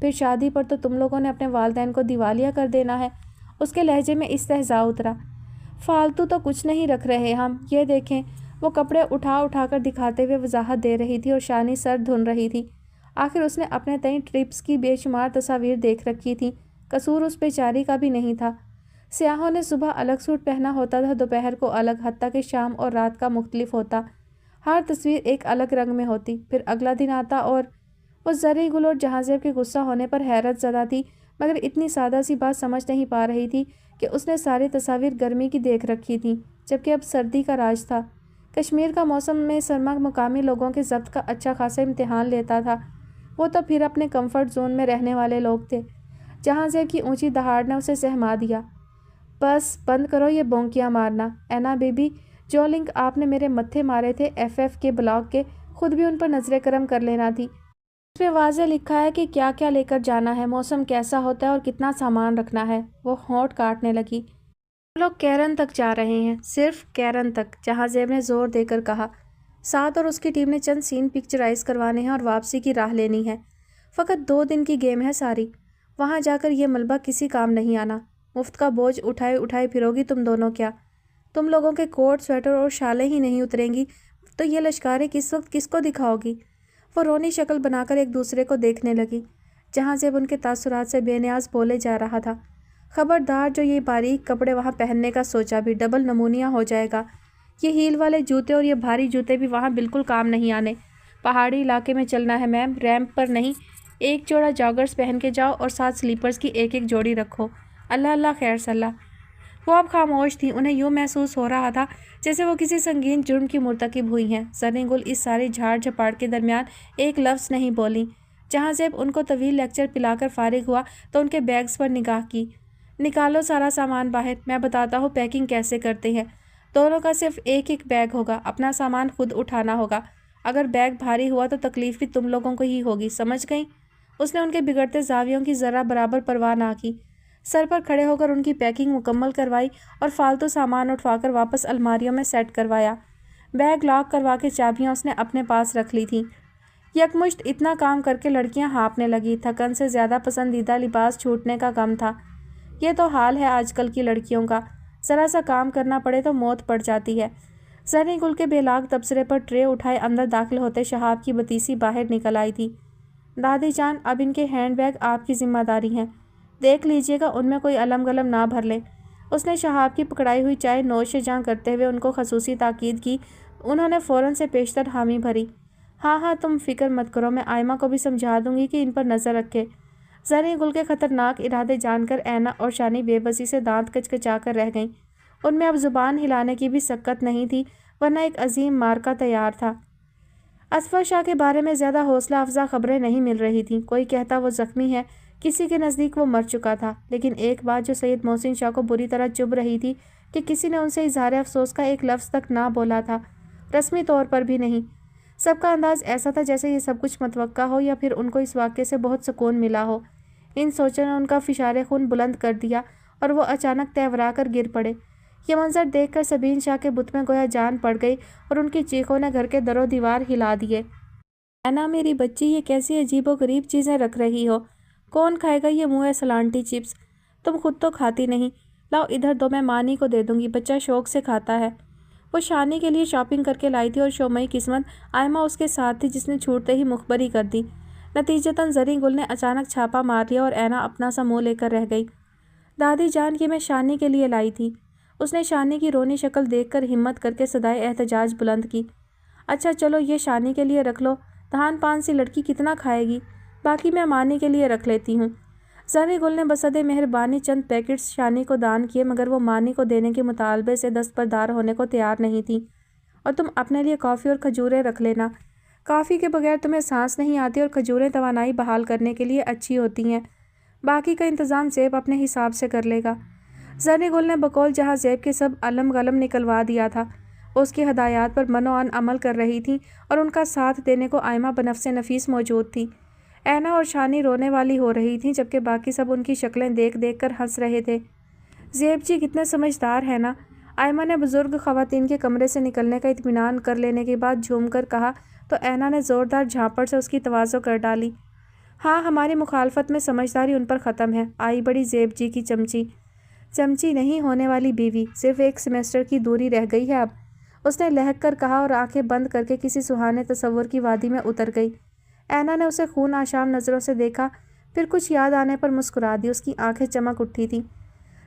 پھر شادی پر تو تم لوگوں نے اپنے والدین کو دیوالیہ کر دینا ہے۔ اس کے لہجے میں استہزاء اترا۔ فالتو تو کچھ نہیں رکھ رہے ہم، یہ دیکھیں۔ وہ کپڑے اٹھا کر دکھاتے ہوئے وضاحت دے رہی تھی اور شانی سر دھن رہی تھی۔ آخر اس نے اپنے تئیں ٹرپس کی بے شمار تصاویر دیکھ رکھی تھی، قصور اس بیچاری کا بھی نہیں تھا۔ سیاحوں نے صبح الگ سوٹ پہنا ہوتا تھا، دوپہر کو الگ، حتیٰ کہ شام اور رات کا مختلف ہوتا۔ ہر تصویر ایک الگ رنگ میں ہوتی۔ پھر اگلا دن آتا اور وہ زرعی گل اور جہاں زیب کے غصہ ہونے پر حیرت زدہ تھی، مگر اتنی سادہ سی بات سمجھ نہیں پا رہی تھی کہ اس نے ساری تصاویر گرمی کی دیکھ رکھی تھیں، جبکہ اب سردی کا راج تھا۔ کشمیر کا موسم میں سرما مقامی لوگوں کے ضبط کا اچھا خاصا امتحان لیتا تھا۔ وہ تو پھر اپنے کمفرٹ زون میں رہنے والے لوگ تھے۔ جہاں زیب کی اونچی دہاڑ نے اسے سہما دیا۔ بس بند کرو یہ بونکیاں مارنا۔ اینا بی بی، جو لنک آپ نے میرے متھے مارے تھے FF کے بلاگ کے، خود بھی ان پر نظر کرم کر لینا تھی۔ اس میں واضح لکھا ہے کہ کیا کیا لے کر جانا ہے، موسم کیسا ہوتا ہے اور کتنا سامان رکھنا ہے۔ وہ ہونٹ کاٹنے لگی۔ وہ لوگ کیرن تک جا رہے ہیں، صرف کیرن تک، جہاں زیب نے زور دے کر کہا۔ ساتھ اور اس کی ٹیم نے چند سین پکچرائز کروانے ہیں اور واپسی کی راہ لینی ہے۔ فقط 2 دن کی گیم ہے ساری۔ وہاں جا کر یہ ملبہ کسی کام نہیں آنا۔ مفت کا بوجھ اٹھائے پھرو گی تم دونوں کیا؟ تم لوگوں کے کوٹ، سویٹر اور شالیں ہی نہیں اتریں گی تو یہ لشکاریں کس وقت کس کو دکھاؤ گی؟ وہ رونی شکل بنا کر ایک دوسرے کو دیکھنے لگی۔ جہاں زیب ان کے تاثرات سے بے نیاز بولے جا رہا تھا۔ خبردار، جو یہ باریک کپڑے وہاں پہننے کا سوچا بھی ڈبل نمونیا ہو جائے گا۔ یہ ہیل والے جوتے اور یہ بھاری جوتے بھی وہاں بالکل کام نہیں آنے۔ پہاڑی علاقے میں چلنا ہے میم، ریمپ پر نہیں۔ ایک جوڑا جاگرز پہن کے جاؤ اور ساتھ سلیپرز کی ایک جوڑی رکھو۔ اللہ خیر صلاح۔ وہ اب خاموش تھیں۔ انہیں یوں محسوس ہو رہا تھا جیسے وہ کسی سنگین جرم کی مرتکب ہوئی ہیں۔ زرعی گل اس ساری جھاڑ جھپاڑ کے درمیان ایک لفظ نہیں بولیں۔ جہاں زیب ان کو طویل لیکچر پلا کر فارغ ہوا تو ان کے بیگز پر نگاہ کی۔ نکالو سارا سامان باہر، میں بتاتا ہوں پیکنگ کیسے کرتے ہیں۔ دونوں کا صرف ایک بیگ ہوگا، اپنا سامان خود اٹھانا ہوگا۔ اگر بیگ بھاری ہوا تو تکلیف بھی تم لوگوں کو ہی ہوگی، سمجھ گئیں؟ اس نے ان کے بگڑتے زاویوں کی ذرہ برابر پرواہ نہ کی۔ سر پر کھڑے ہو کر ان کی پیکنگ مکمل کروائی اور فالتو سامان اٹھوا کر واپس الماریوں میں سیٹ کروایا۔ بیگ لاک کروا کے چابیاں اس نے اپنے پاس رکھ لی تھیں۔ یکمشت اتنا کام کر کے لڑکیاں ہانپنے لگی۔ تھکن سے زیادہ پسندیدہ لباس چھوٹنے کا غم تھا۔ یہ تو حال ہے آج کل کی لڑکیوں کا، ذرا سا کام کرنا پڑے تو موت پڑ جاتی ہے۔ زرعی گل کے بے لاگ تبصرے پر ٹرے اٹھائے اندر داخل ہوتے شہاب کی بتیسی باہر نکل آئی تھی۔ دادی جان، اب ان کے ہینڈ بیگ آپ کی ذمہ داری ہیں، دیکھ لیجئے گا ان میں کوئی علم گلم نہ بھر لیں۔ اس نے شہاب کی پکڑائی ہوئی چائے نوش جاں کرتے ہوئے ان کو خصوصی تاکید کی۔ انہوں نے فوراً سے پیشتر حامی بھری۔ ہاں تم فکر مت کرو، میں آئمہ کو بھی سمجھا دوں گی کہ ان پر نظر رکھے۔ زرعی گل کے خطرناک ارادے جان کر اینا اور شانی بے بسی سے دانت کچکچا کر رہ گئیں۔ ان میں اب زبان ہلانے کی بھی سکت نہیں تھی، ورنہ ایک عظیم مارکا تیار تھا۔ اصفر شاہ کے بارے میں زیادہ حوصلہ افزا خبریں نہیں مل رہی تھیں۔ کوئی کہتا وہ زخمی ہے، کسی کے نزدیک وہ مر چکا تھا، لیکن ایک بات جو سید محسن شاہ کو بری طرح چبھ رہی تھی کہ کسی نے ان سے اظہار افسوس کا ایک لفظ تک نہ بولا تھا، رسمی طور پر بھی نہیں۔ سب کا انداز ایسا تھا جیسے یہ سب کچھ متوقع ہو یا پھر ان کو اس واقعے سے بہت سکون ملا ہو۔ ان سوچوں نے ان کا فشار خون بلند کر دیا اور وہ اچانک تیورا کر گر پڑے۔ یہ منظر دیکھ کر سبین شاہ کے بت میں گویا جان پڑ گئی اور ان کی چیخوں نے گھر کے در و دیوار ہلا دیے۔ اینا میری بچی، یہ کیسی عجیب و غریب چیزیں رکھ رہی ہو؟ کون کھائے گا یہ منہ سلانٹی چپس؟ تم خود تو کھاتی نہیں، لاؤ ادھر دو، میں مانی کو دے دوں گی، بچہ شوق سے کھاتا ہے۔ وہ شانی کے لیے شاپنگ کر کے لائی تھی اور شومئی قسمت آئمہ اس کے ساتھ تھی جس نے چھوٹتے ہی مخبری کر دی۔ نتیجتاً زرعی گل نے اچانک چھاپا مار لیا اور اینا اپنا سا منہ لے کر رہ گئی۔ دادی جان، یہ میں شانی کے لیے لائی تھی۔ اس نے شانی کی رونی شکل دیکھ کر ہمت کر کے صدائے احتجاج بلند کی۔ اچھا چلو، یہ شانی کے لیے رکھ لو، دھان پان سی لڑکی کتنا کھائے گی، باقی میں مانی کے لیے رکھ لیتی ہوں۔ زرعی گل نے بصد مہربانی چند پیکٹس شانی کو دان کیے، مگر وہ مانی کو دینے کے مطالبے سے دستبردار ہونے کو تیار نہیں تھی۔ اور تم اپنے لیے کافی اور کھجوریں رکھ لینا، کافی کے بغیر تمہیں سانس نہیں آتی اور کھجوریں توانائی بحال کرنے کے لیے اچھی ہوتی ہیں۔ باقی کا انتظام زیب اپنے حساب سے کر لے گا۔ زرعی گل نے بقول جہاں زیب کے سب علم غلم نکلوا دیا تھا۔ وہ اس کی ہدایات پر من و عن عمل کر رہی تھیں اور ان کا ساتھ دینے کو آئمہ بنفس نفیس موجود تھی۔ اینا اور شانی رونے والی ہو رہی تھیں، جبکہ باقی سب ان کی شکلیں دیکھ دیکھ کر ہنس رہے تھے۔ زیب جی کتنے سمجھدار ہیں نا؟ آئمہ نے بزرگ خواتین کے کمرے سے نکلنے کا اطمینان کر لینے کے بعد جھوم کر کہا۔ تو اینا نے زوردار جھانپڑ سے اس کی توازو کر ڈالی۔ ہاں، ہماری مخالفت میں سمجھداری ان پر ختم ہے۔ آئی بڑی زیب جی کی چمچی نہیں ہونے والی بیوی، صرف ایک سیمسٹر کی دوری رہ گئی ہے اب، اس نے لہک کر کہا اور آنکھیں بند کر کے کسی سہانے تصور کی وادی میں اتر گئی۔ اینا نے اسے خون آشام نظروں سے دیکھا، پھر کچھ یاد آنے پر مسکرا دی۔ اس کی آنکھیں چمک اٹھی تھیں۔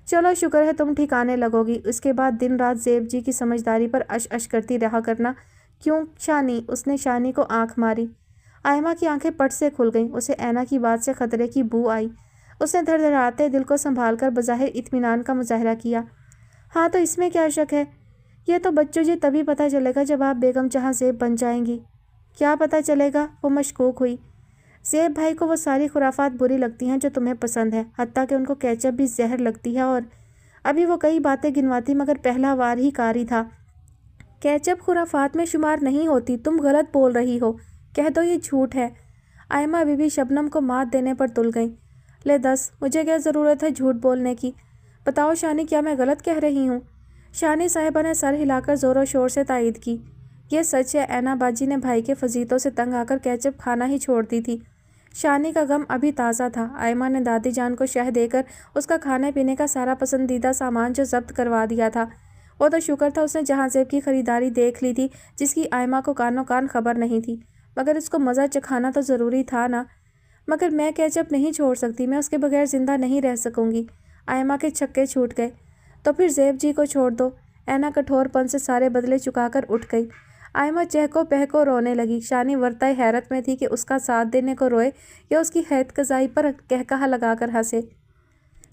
چلو شکر ہے تم ٹھکانے لگو گی، اس کے بعد دن رات زیب جی کی سمجھداری پر اش کرتی رہا کرنا۔ کیوں شانی؟ اس نے شانی کو آنکھ ماری۔ آئمہ کی آنکھیں پٹ سے کھل گئیں، اسے اینا کی بات سے خطرے کی بو آئی۔ اس نے دھڑدھڑاتے دل کو سنبھال کر بظاہر اطمینان کا مظاہرہ کیا۔ ہاں تو اس میں کیا شک ہے؟ یہ تو بچوں جی تبھی پتہ چلے گا جب آپ بیگم جہاں زیب بن جائیں گی۔ کیا پتہ چلے گا؟ وہ مشکوک ہوئی۔ زیب بھائی کو وہ ساری خرافات بری لگتی ہیں جو تمہیں پسند ہے، حتیٰ کہ ان کو کیچپ بھی زہر لگتی ہے، اور ابھی وہ کئی باتیں گنواتی مگر پہلا وار ہی کاری تھا۔ کیچپ خرافات میں شمار نہیں ہوتی، تم غلط بول رہی ہو، کہہ دو یہ جھوٹ ہے۔ آئمہ بی بی شبنم کو مات دینے پر تل گئیں۔ لے دس، مجھے کیا ضرورت ہے جھوٹ بولنے کی؟ بتاؤ شانی، کیا میں غلط کہہ رہی ہوں؟ شانی صاحبہ نے سر ہلا کر زور و شور سے تائید کی۔ یہ سچ ہے، اینا باجی نے بھائی کے فضیتوں سے تنگ آ کر کیچپ کھانا ہی چھوڑ دی تھی۔ شانی کا غم ابھی تازہ تھا۔ آئمہ نے دادی جان کو شہ دے کر اس کا کھانے پینے کا سارا پسندیدہ سامان جو ضبط کروا دیا تھا۔ وہ تو شکر تھا اس نے جہاں زیب کی خریداری دیکھ لی تھی جس کی آئمہ کو کانوں کان خبر نہیں تھی، مگر اس کو مزہ چکھانا تو ضروری تھا نا۔ مگر میں کیچپ نہیں چھوڑ سکتی، میں اس کے بغیر زندہ نہیں رہ سکوں گی۔ آئمہ کے چھکے چھوٹ گئے۔ تو پھر زیب جی کو چھوڑ دو۔ اینا کٹھور پن سے سارے بدلے چکا کر اٹھ گئی۔ آئمہ چہکو پہکو رونے لگی۔ شانی ورتائے حیرت میں تھی کہ اس کا ساتھ دینے کو روئے یا اس کی حیرت قضائی پر کہکہا لگا کر ہنسے۔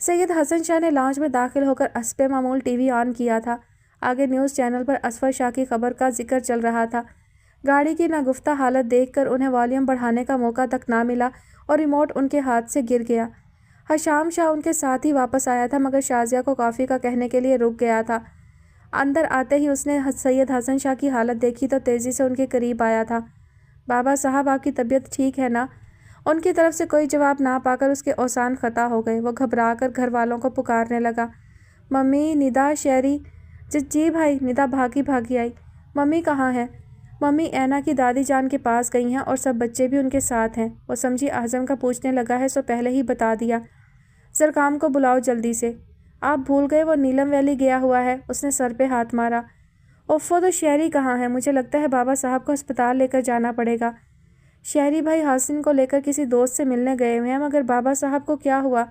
سید حسن شاہ نے لاؤنج میں داخل ہو کر حسب معمول ٹی وی آن کیا تھا۔ آگے نیوز چینل پر اصفر شاہ کی خبر کا ذکر چل رہا تھا۔ گاڑی کی ناگفتہ حالت دیکھ کر انہیں والیوم بڑھانے کا موقع تک نہ ملا اور ریموٹ ان کے ہاتھ سے گر گیا۔ حشام شاہ ان کے ساتھ ہی واپس آیا تھا مگر شازیہ کو کافی کا کہنے کے لیے رک گیا تھا۔ اندر آتے ہی اس نے سید حسن شاہ کی حالت دیکھی تو تیزی سے ان کے قریب آیا تھا۔ بابا صاحب، آپ کی طبیعت ٹھیک ہے نا؟ ان کی طرف سے کوئی جواب نہ پا کر اس کے اوسان خطا ہو گئے۔ وہ گھبرا کر گھر والوں کو پکارنے لگا، ممی، ندا، شیری۔ جی بھائی، ندا بھاگی آئی۔ ممی کہاں ہے؟ ممی اینا کی دادی جان کے پاس گئی ہیں اور سب بچے بھی ان کے ساتھ ہیں۔ وہ سمجھی اعظم کا پوچھنے لگا ہے سو پہلے ہی بتا دیا۔ زرکام کو بلاؤ جلدی سے۔ آپ بھول گئے وہ نیلم ویلی گیا ہوا ہے۔ اس نے سر پہ ہاتھ مارا۔ اوفو، تو شہری کہاں ہے؟ مجھے لگتا ہے بابا صاحب کو ہسپتال لے کر جانا پڑے گا۔ شہری بھائی حسن کو لے کر کسی دوست سے ملنے گئے ہوئے ہیں، مگر بابا صاحب کو کیا ہوا؟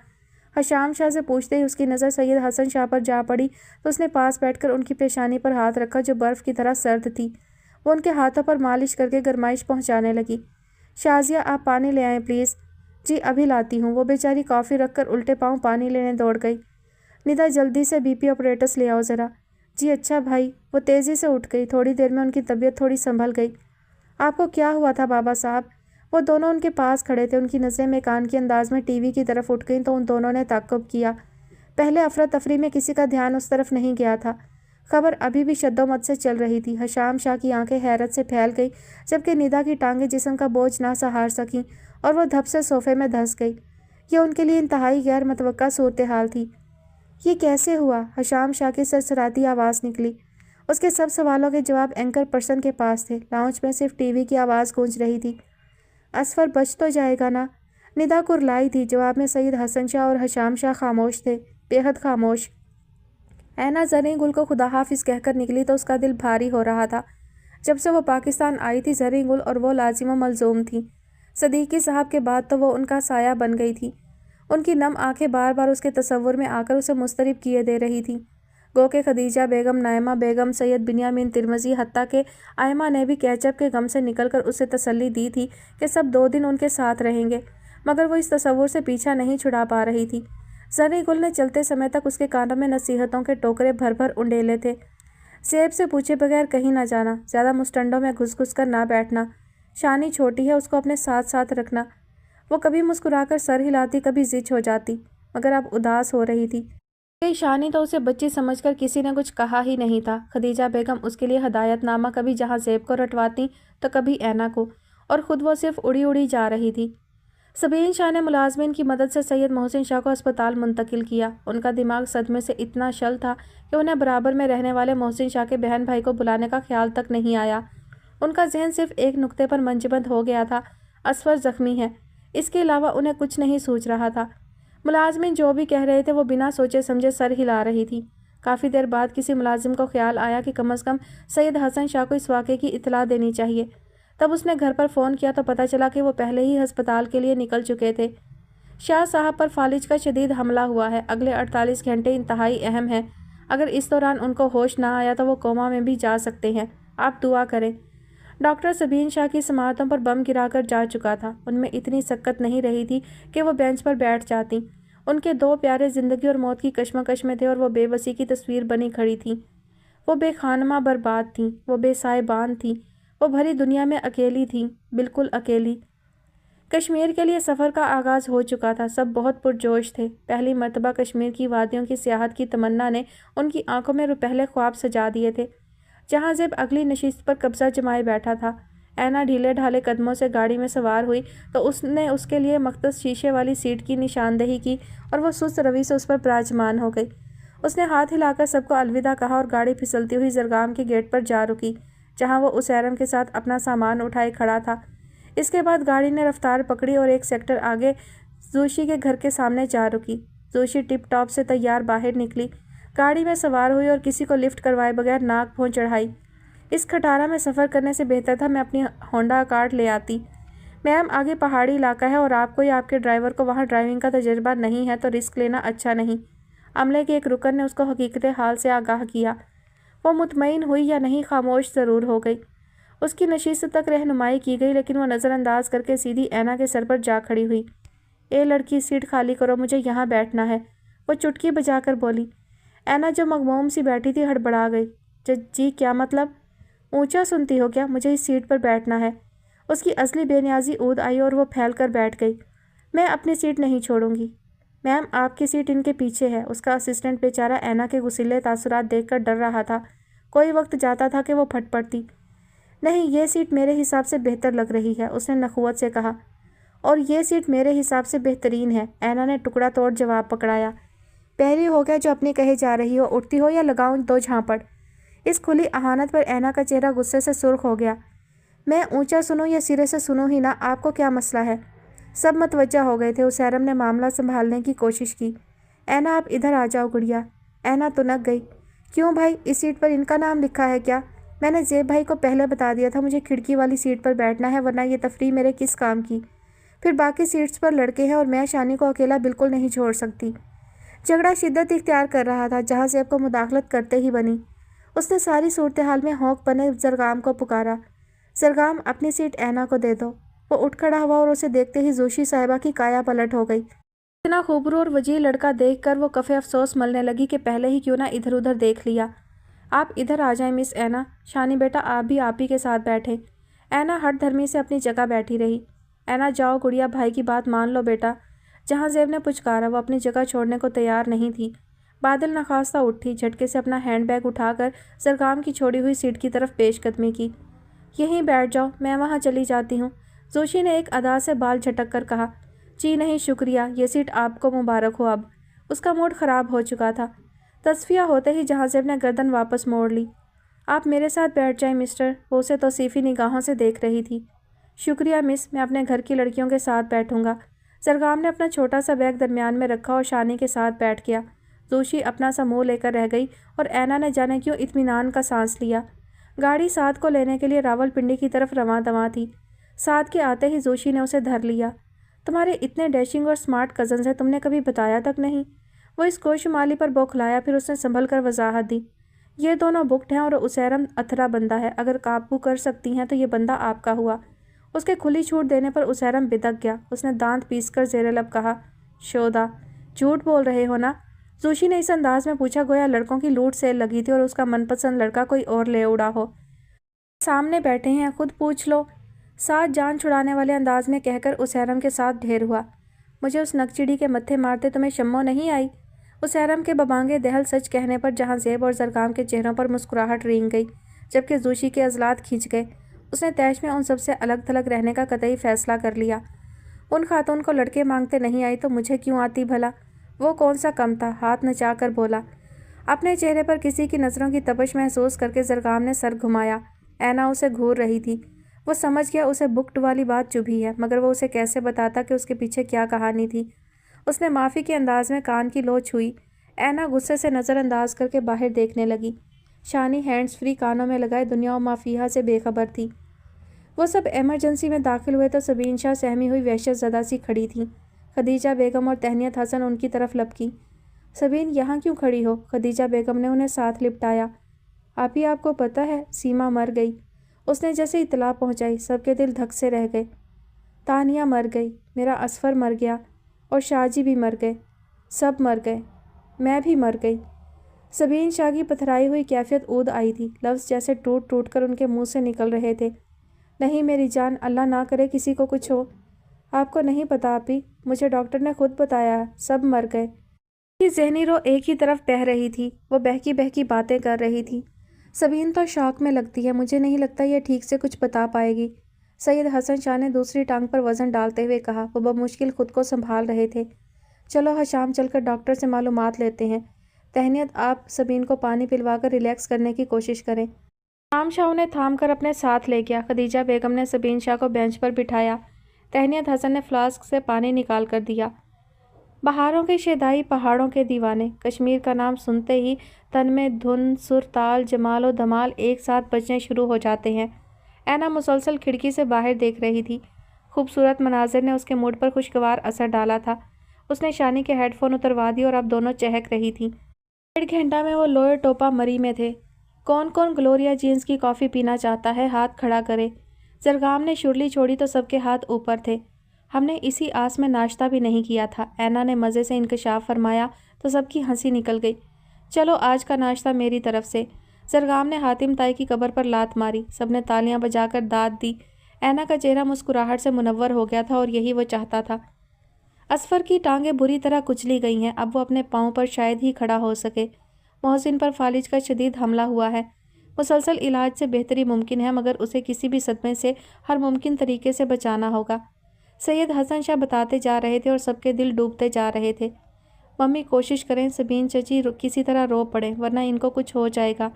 حشام شاہ سے پوچھتے ہی اس کی نظر سید حسن شاہ پر جا پڑی تو اس نے پاس بیٹھ کر ان کی پیشانی پر ہاتھ رکھا جو برف کی طرح سرد تھی۔ وہ ان کے ہاتھوں پر مالش کر کے گرمائش پہنچانے لگی۔ شازیہ، آپ پانی لے آئیں پلیز۔ جی ابھی لاتی ہوں۔ وہ بیچاری کافی رکھ کر الٹے پاؤں پانی لینے دوڑ گئی۔ ندا، جلدی سے بی پی آپریٹس لے آؤ ذرا۔ جی اچھا بھائی۔ وہ تیزی سے اٹھ گئی۔ تھوڑی دیر میں ان کی طبیعت تھوڑی سنبھل گئی۔ آپ کو کیا ہوا تھا بابا صاحب؟ وہ دونوں ان کے پاس کھڑے تھے۔ ان کی نظریں میکان کے انداز میں ٹی وی کی طرف اٹھ گئیں تو ان دونوں نے تعقب کیا۔ پہلے افراتفری میں کسی کا دھیان اس طرف نہیں گیا تھا۔ خبر ابھی بھی شد و مت سے چل رہی تھی۔ حشام شاہ کی آنکھیں حیرت سے پھیل گئی جبکہ ندا کی ٹانگیں جسم کا بوجھ نہ سہار سکیں اور وہ دھپ سے صوفے میں دھس گئی۔ یہ ان کے لیے انتہائی غیر متوقع صورتحال تھی۔ یہ کیسے ہوا؟ حشام شاہ کی سرسراتی آواز نکلی۔ اس کے سب سوالوں کے جواب اینکر پرسن کے پاس تھے۔ لاؤنج میں صرف ٹی وی کی آواز گونج رہی تھی۔ اصفر بچ تو جائے گا نا؟ ندا کرلائی تھی۔ جواب میں سید حسن شاہ اور حشام شاہ خاموش تھے، بے حد خاموش۔ اینا زریں گل کو خدا حافظ کہہ کر نکلی تو اس کا دل بھاری ہو رہا تھا۔ جب سے وہ پاکستان آئی تھی زریں گل اور وہ لازم و ملزوم تھی۔ صدیقی صاحب کے بعد تو وہ ان کا سایہ بن گئی تھی۔ ان کی نم آنکھیں بار بار اس کے تصور میں آ کر اسے مضطرب کیے دے رہی تھیں۔ گو کہ خدیجہ بیگم، نائمہ بیگم، سید بنیامین ترمذی، حتیٰ کہ آئمہ نے بھی کیچپ کے غم سے نکل کر اسے تسلی دی تھی کہ سب 2 دن ان کے ساتھ رہیں گے، مگر وہ اس تصور سے پیچھا نہیں چھڑا پا رہی تھی۔ زریں گل نے چلتے سمے تک اس کے کانوں میں نصیحتوں کے ٹوکرے بھر بھر انڈیلے تھے۔ زیب سے پوچھے بغیر کہیں نہ جانا، زیادہ مسٹنڈوں میں گھس گھس کر نہ بیٹھنا، شانی چھوٹی ہے، اس کو اپنے ساتھ ساتھ رکھنا۔ وہ کبھی مسکرا کر سر ہلاتی، کبھی زچ ہو جاتی، مگر اب اداس ہو رہی تھی۔ شانی تو اسے بچی سمجھ کر کسی نے کچھ کہا ہی نہیں تھا۔ خدیجہ بیگم اس کے لیے ہدایت نامہ کبھی جہاں زیب کو رٹواتی تو کبھی اینا کو، اور خود وہ صرف اڑی اڑی جا رہی تھی۔ سبین شاہ نے ملازمین کی مدد سے سید محسن شاہ کو اسپتال منتقل کیا۔ ان کا دماغ صدمے سے اتنا شل تھا کہ انہیں برابر میں رہنے والے محسن شاہ کے بہن بھائی کو بلانے کا خیال تک نہیں آیا۔ ان کا ذہن صرف ایک نقطے پر منجمد ہو گیا تھا، اسفر زخمی ہے۔ اس کے علاوہ انہیں کچھ نہیں سوچ رہا تھا۔ ملازمین جو بھی کہہ رہے تھے وہ بنا سوچے سمجھے سر ہلا رہی تھی۔ کافی دیر بعد کسی ملازم کو خیال آیا کہ کم از کم سید حسن شاہ کو اس واقعے کی اطلاع دینی چاہیے۔ تب اس نے گھر پر فون کیا تو پتہ چلا کہ وہ پہلے ہی ہسپتال کے لیے نکل چکے تھے۔ شاہ صاحب پر فالج کا شدید حملہ ہوا ہے۔ اگلے 48 گھنٹے انتہائی اہم ہیں۔ اگر اس دوران ان کو ہوش نہ آیا تو وہ کوما میں بھی جا سکتے ہیں۔ آپ دعا کریں۔ ڈاکٹر سبین شاہ کی سماعتوں پر بم گرا کر جا چکا تھا۔ ان میں اتنی سکت نہیں رہی تھی کہ وہ بینچ پر بیٹھ جاتی۔ ان کے دو پیارے زندگی اور موت کی کشمکش میں تھے اور وہ بے بسی کی تصویر بنی کھڑی تھی۔ وہ بے خانمہ برباد تھیں، وہ بے سائبان تھیں، وہ بھری دنیا میں اکیلی تھیں، بالکل اکیلی۔ کشمیر کے لیے سفر کا آغاز ہو چکا تھا۔ سب بہت پرجوش تھے۔ پہلی مرتبہ کشمیر کی وادیوں کی سیاحت کی تمنا نے ان کی آنکھوں میں روپہلے خواب سجا دیے تھے۔ جہاں زیب اگلی نشست پر قبضہ جمائے بیٹھا تھا، اینا ڈھیلے ڈھالے قدموں سے گاڑی میں سوار ہوئی تو اس نے اس کے لیے مختص شیشے والی سیٹ کی نشاندہی کی اور وہ سست روی سے اس پر براجمان ہو گئی۔ اس نے ہاتھ ہلا کر سب کو الوداع کہا اور گاڑی پھسلتی ہوئی زرگام کے گیٹ پر جا رکی، جہاں وہ اسیرم کے ساتھ اپنا سامان اٹھائے کھڑا تھا۔ اس کے بعد گاڑی نے رفتار پکڑی اور ایک سیکٹر آگے زوشی کے گھر کے سامنے جا رکی۔ زوشی ٹپ ٹاپ سے تیار باہر نکلی، گاڑی میں سوار ہوئی اور کسی کو لفٹ کروائے بغیر ناک بھون چڑھائی۔ اس کھٹارا میں سفر کرنے سے بہتر تھا میں اپنی ہونڈا اکارڈ لے آتی۔ میم، آگے پہاڑی علاقہ ہے اور آپ کو یا آپ کے ڈرائیور کو وہاں ڈرائیونگ کا تجربہ نہیں ہے تو رسک لینا اچھا نہیں۔ عملے کے ایک رکن نے اس کو حقیقت حال سے آگاہ کیا۔ وہ مطمئن ہوئی یا نہیں، خاموش ضرور ہو گئی۔ اس کی نشست تک رہنمائی کی گئی لیکن وہ نظر انداز کر کے سیدھی اینا کے سر پر جا کھڑی ہوئی۔ اے لڑکی، سیٹ خالی کرو، مجھے یہاں بیٹھنا ہے، وہ چٹکی بجا کر بولی۔ اینا جو مغموم سی بیٹھی تھی ہڑبڑا گئی۔ جی کیا مطلب؟ اونچا سنتی ہو کیا؟ مجھے اس سیٹ پر بیٹھنا ہے۔ اس کی اصلی بے نیازی اود آئی اور وہ پھیل کر بیٹھ گئی۔ میں اپنی سیٹ نہیں چھوڑوں گی۔ میم، آپ کی سیٹ ان کے پیچھے ہے۔ اس کا اسسٹنٹ بیچارہ اینا کے غصیلے تاثرات دیکھ کر ڈر رہا تھا۔ کوئی وقت جاتا تھا کہ وہ پھٹ پڑتی۔ نہیں، یہ سیٹ میرے حساب سے بہتر لگ رہی ہے، اس نے نخوت سے کہا۔ اور یہ سیٹ میرے حساب سے بہترین ہے، اینا نے ٹکڑا توڑ جواب پکڑایا۔ پہری ہو گیا جو اپنی کہے جا رہی ہو، اٹھتی ہو یا لگاؤں دو جھانپڑ؟ اس کھلی اہانت پر اینا کا چہرہ غصے سے سرخ ہو گیا۔ میں اونچا سنوں یا سرے سے سنوں ہی نہ، آپ کو کیا مسئلہ ہے؟ سب متوجہ ہو گئے تھے۔ اسیرم نے معاملہ سنبھالنے کی کوشش کی۔ اینا، آپ ادھر آ جاؤ گڑیا۔ اینا تنک گئی۔ کیوں بھائی، اس سیٹ پر ان کا نام لکھا ہے کیا؟ میں نے زیب بھائی کو پہلے بتا دیا تھا مجھے کھڑکی والی سیٹ پر بیٹھنا ہے، ورنہ یہ تفریح میرے کس کام کی؟ پھر باقی سیٹس پر لڑکے ہیں اور میں شانی کو اکیلا بالکل نہیں چھوڑ سکتی۔ جھگڑا شدت اختیار کر رہا تھا، جہاں زیب کو مداخلت کرتے ہی بنی۔ اس نے ساری صورتحال میں ہونک بنے زرگام کو پکارا۔ زرگام، اپنی سیٹ اینا کو دے دو۔ وہ اٹھ کھڑا ہوا اور اسے دیکھتے ہی زوشی صاحبہ کی کایا پلٹ ہو گئی۔ اتنا خوبرو اور وجیح لڑکا دیکھ کر وہ کفِ افسوس ملنے لگی کہ پہلے ہی کیوں نہ ادھر ادھر دیکھ لیا۔ آپ ادھر آ جائیں مس اینا۔ شانی بیٹا، آپ بھی آپ ہی کے ساتھ بیٹھیں۔ اینا ہٹ دھرمی سے اپنی جگہ بیٹھی رہی۔ اینا، جاؤ گڑیا، بھائی کی بات مان لو بیٹا۔ جہاں زیب نے پچکارا، وہ اپنی جگہ چھوڑنے کو تیار نہیں تھی۔ بادل نخواستہ اٹھی، جھٹکے سے اپنا ہینڈ بیگ اٹھا کر زرگام کی چھوڑی ہوئی سیٹ کی طرف پیش قدمی کی۔ یہیں بیٹھ جاؤ، میں وہاں چلی جاتی ہوں، زوشی نے ایک ادا سے بال جھٹک کر کہا۔ جی نہیں شکریہ، یہ سیٹ آپ کو مبارک ہو۔ اب اس کا موڈ خراب ہو چکا تھا۔ تصفیہ ہوتے ہی جہاں زیب نے گردن واپس موڑ لی۔ آپ میرے ساتھ بیٹھ جائیں مسٹر، وہ اسے توصیفی نگاہوں سے دیکھ رہی تھی۔ شکریہ مس، میں اپنے گھر کی لڑکیوں کے ساتھ بیٹھوں گا۔ زرگام نے اپنا چھوٹا سا بیگ درمیان میں رکھا اور شانی کے ساتھ بیٹھ گیا۔ زوشی اپنا سا منہ لے کر رہ گئی اور اینا نے جانے کیوں اطمینان کا سانس لیا۔ گاڑی سعد کو لینے کے لیے راول پنڈی کی طرف رواں دواں تھی۔ سعد کے آتے ہی زوشی نے اسے دھر لیا۔ تمہارے اتنے ڈیشنگ اور سمارٹ کزنز ہیں، تم نے کبھی بتایا تک نہیں؟ وہ اس گوشمالی پر بوکھلایا، پھر اس نے سنبھل کر وضاحت دی۔ یہ دونوں بکٹ ہیں اور اسیرم اتھرا بندہ ہے، اگر قابو کر سکتی ہیں تو یہ بندہ آپ کا ہوا۔ اس کے کھلی چھوٹ دینے پر اسیرم بدک گیا۔ اس نے دانت پیس کر زیر لب کہا، شودا، جھوٹ بول رہے ہو نا؟ زوشی نے اس انداز میں پوچھا گویا لڑکوں کی لوٹ سیل لگی تھی اور اس کا من پسند لڑکا کوئی اور لے اڑا ہو۔ سامنے بیٹھے ہیں، خود پوچھ لو، ساتھ جان چھڑانے والے انداز میں کہہ کر اسیرم کے ساتھ ڈھیر ہوا۔ مجھے اس نکچڑی کے متھے مارتے تمہیں شمو نہیں آئی؟ اسیرم کے ببانگے دہل سچ کہنے پر جہاں زیب اور زرگام کے چہروں پر مسکراہٹ رینگ گئی، جبکہ زوشی کے عضلات کھینچ گئے۔ اس نے طیش میں ان سب سے الگ تھلگ رہنے کا قطعی فیصلہ کر لیا۔ ان خاتون کو لڑکے مانگتے نہیں آئی تو مجھے کیوں آتی بھلا؟ وہ کون سا کم تھا؟ ہاتھ نچا کر بولا۔ اپنے چہرے پر کسی کی نظروں کی تپش محسوس کر کے زرگام نے سر گھمایا۔ اینا اسے گھور رہی تھی۔ وہ سمجھ گیا اسے بکٹ والی بات چبھی ہے، مگر وہ اسے کیسے بتاتا کہ اس کے پیچھے کیا کہانی تھی۔ اس نے معافی کے انداز میں کان کی لو چھوئی۔ اینا غصے سے نظر انداز کر کے باہر دیکھنے لگی۔ شانی ہینڈز فری کانوں میں لگائے دنیا و مافیہا سے بے خبر تھی۔ وہ سب ایمرجنسی میں داخل ہوئے تو سبین شاہ سہمی ہوئی وحشت زدہ سی کھڑی تھیں۔ خدیجہ بیگم اور تہنیت حسن ان کی طرف لپکی۔ سبین یہاں کیوں کھڑی ہو؟ خدیجہ بیگم نے انہیں ساتھ لپٹایا۔ آپی آپ کو پتہ ہے سیما مر گئی۔ اس نے جیسے اطلاع پہنچائی سب کے دل دھک سے رہ گئے۔ تانیہ مر گئی، میرا اسفر مر گیا، اور شاہ جی بھی مر گئے، سب مر گئے، میں بھی مر گئی۔ سبین شاہ کی پتھرائی ہوئی کیفیت اود آئی تھی، لفظ جیسے ٹوٹ ٹوٹ کر ان کے منہ سے نکل رہے تھے۔ نہیں میری جان، اللہ نہ کرے کسی کو کچھ ہو۔ آپ کو نہیں پتا آپی، مجھے ڈاکٹر نے خود بتایا ہے، سب مر گئے۔ کی ذہنی رو ایک ہی طرف بہہ رہی تھی، وہ بہکی بہکی باتیں کر رہی تھی۔ سبین تو شوق میں لگتی ہے، مجھے نہیں لگتا یہ ٹھیک سے کچھ بتا پائے گی۔ سید حسن شاہ نے دوسری ٹانگ پر وزن ڈالتے ہوئے کہا۔ وہ بمشکل خود کو سنبھال رہے تھے۔ چلو حشام چل کر ڈاکٹر سے معلومات لیتے ہیں۔ تہنیت آپ سبین کو پانی پلوا کر ریلیکس کرنے کی کوشش کریں۔ حشام شاہ انہیں تھام کر اپنے ساتھ لے گیا۔ خدیجہ بیگم نے سبین شاہ کو بینچ پر بٹھایا۔ تہنیت حسن نے فلاسک سے پانی نکال کر دیا۔ بہاروں کے شیدائی پہاڑوں کے دیوانے، کشمیر کا نام سنتے ہی تن میں دھن، سر، تال، جمال و دمال ایک ساتھ بجنے شروع ہو جاتے ہیں۔ اینا مسلسل کھڑکی سے باہر دیکھ رہی تھی۔ خوبصورت مناظر نے اس کے موڈ پر خوشگوار اثر ڈالا تھا۔ اس نے شانی کے ہیڈ فون اتروا دی اور اب دونوں چہک رہی تھیں۔ 1.5 گھنٹہ میں وہ لوئر ٹوپا مری میں تھے۔ کون کون گلوریا جینز کی کافی پینا چاہتا ہے، ہاتھ کھڑا کرے۔ زرگام نے شرلی چھوڑی تو سب کے ہاتھ اوپر تھے۔ ہم نے اسی آس میں ناشتہ بھی نہیں کیا تھا، اینا نے مزے سے انکشاف فرمایا تو سب کی ہنسی نکل گئی۔ چلو آج کا ناشتہ میری طرف سے۔ زرگام نے حاتم تائی کی قبر پر لات ماری، سب نے تالیاں بجا کر داد دی۔ اینا کا چہرہ مسکراہٹ سے منور ہو گیا تھا اور یہی وہ چاہتا تھا۔ اسفر کی ٹانگیں بری طرح کچلی گئی ہیں، اب وہ اپنے پاؤں پر شاید ہی کھڑا ہو سکے۔ محسن پر فالج کا شدید حملہ ہوا ہے۔ مسلسل علاج سے بہتری ممکن ہے، مگر اسے کسی بھی صدمے سے ہر ممکن طریقے سے بچانا ہوگا۔ سید حسن شاہ بتاتے جا رہے تھے اور سب کے دل ڈوبتے جا رہے تھے۔ ممی کوشش کریں سبین چچی کسی طرح رو پڑیں، ورنہ ان کو کچھ ہو جائے گا۔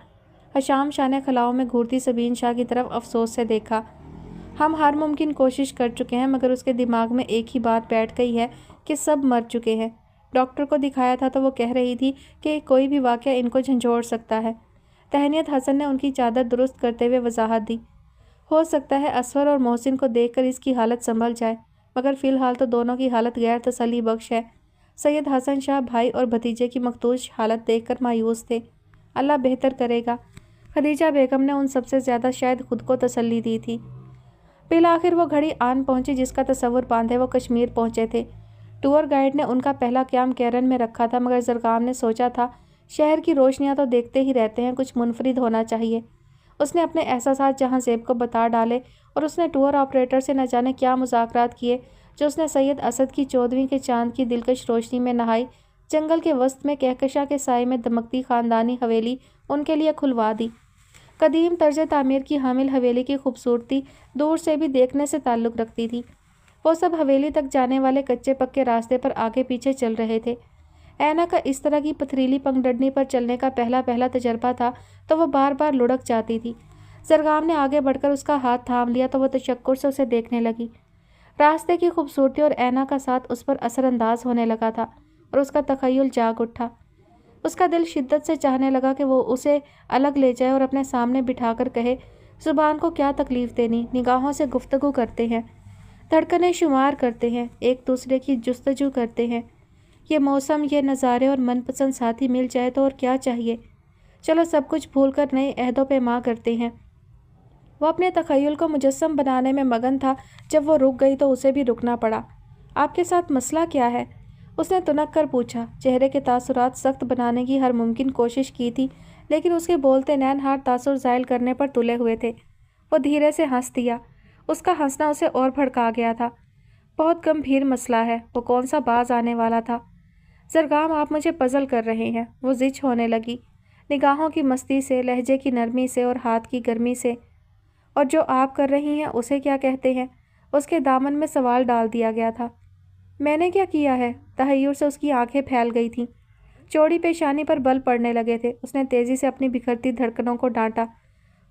حشام شاہ نے خلاؤں میں گھورتی سبین شاہ کی طرف افسوس سے دیکھا۔ ہم ہر ممکن کوشش کر چکے ہیں، مگر اس کے دماغ میں ایک ہی بات بیٹھ گئی ہے کہ سب مر چکے ہیں۔ ڈاکٹر کو دکھایا تھا تو وہ کہہ رہی تھی کہ کوئی بھی واقعہ ان کو جھنجھوڑ سکتا ہے۔ تہنیت حسن نے ان کی چادر درست کرتے ہوئے وضاحت دی۔ ہو سکتا ہے اسفر اور محسن کو دیکھ کر اس کی حالت سنبھل جائے، مگر فی الحال تو دونوں کی حالت غیر تسلی بخش ہے۔ سید حسن شاہ بھائی اور بھتیجے کی مختوش حالت دیکھ کر مایوس تھے۔ اللہ بہتر کرے گا۔ خدیجہ بیگم نے ان سب سے زیادہ شاید خود کو تسلی دی تھی۔ بالآخر وہ گھڑی آن پہنچی جس کا تصور باندھے وہ کشمیر پہنچے تھے۔ ٹور گائیڈ نے ان کا پہلا قیام کیرن میں رکھا تھا، مگر زرگام نے سوچا تھا شہر کی روشنیاں تو دیکھتے ہی رہتے ہیں، کچھ منفرد ہونا چاہیے۔ اس نے اپنے احساسات جہاں زیب کو بتا ڈالے اور اس نے ٹور آپریٹر سے نہ جانے کیا مذاکرات کیے جو اس نے سید اسد کی 14ویں کے چاند کی دلکش روشنی میں نہائی جنگل کے وسط میں کہکشاں کے سائے میں دمکتی خاندانی حویلی ان کے لیے کھلوا دی۔ قدیم طرز تعمیر کی حامل حویلی کی خوبصورتی دور سے بھی دیکھنے سے تعلق رکھتی تھی۔ وہ سب حویلی تک جانے والے کچے پکے راستے پر آگے پیچھے چل رہے تھے۔ اینا کا اس طرح کی پتھریلی پگڈنڈی پر چلنے کا پہلا تجربہ تھا تو وہ بار بار لڑک جاتی تھی۔ زرگام نے آگے بڑھ کر اس کا ہاتھ تھام لیا تو وہ تشکر سے اسے دیکھنے لگی۔ راستے کی خوبصورتی اور اینا کا ساتھ اس پر اثر انداز ہونے لگا تھا اور اس کا تخیل جاگ اٹھا۔ اس کا دل شدت سے چاہنے لگا کہ وہ اسے الگ لے جائے اور اپنے سامنے بٹھا کر کہے، زبان کو کیا تکلیف دینی، نگاہوں سے گفتگو کرتے ہیں، دھڑکنیں شمار کرتے ہیں، ایک دوسرے کی جستجو کرتے ہیں۔ یہ موسم، یہ نظارے اور من پسند ساتھی مل جائے تو اور کیا چاہیے۔ چلو سب کچھ بھول کر نئے عہد و پیما کرتے ہیں۔ وہ اپنے تخیل کو مجسم بنانے میں مگن تھا۔ جب وہ رک گئی تو اسے بھی رکنا پڑا۔ آپ کے ساتھ مسئلہ کیا ہے؟ اس نے تنک کر پوچھا۔ چہرے کے تاثرات سخت بنانے کی ہر ممکن کوشش کی تھی، لیکن اس کے بولتے نین ہار تاثر زائل کرنے پر تلے ہوئے تھے۔ وہ دھیرے سے ہنس دیا۔ اس کا ہنسنا اسے اور بھڑکا گیا تھا۔ بہت گمبھیر مسئلہ ہے۔ وہ کون سا باز آنے والا تھا؟ زرگام آپ مجھے پزل کر رہے ہیں۔ وہ زچ ہونے لگی، نگاہوں کی مستی سے، لہجے کی نرمی سے اور ہاتھ کی گرمی سے۔ اور جو آپ کر رہی ہیں اسے کیا کہتے ہیں؟ اس کے دامن میں سوال ڈال دیا گیا تھا۔ میں نے کیا کیا ہے؟ تحیر سے اس کی آنکھیں پھیل گئی تھیں، چوڑی پیشانی پر بل پڑنے لگے تھے۔ اس نے تیزی سے اپنی بکھرتی دھڑکنوں کو ڈانٹا۔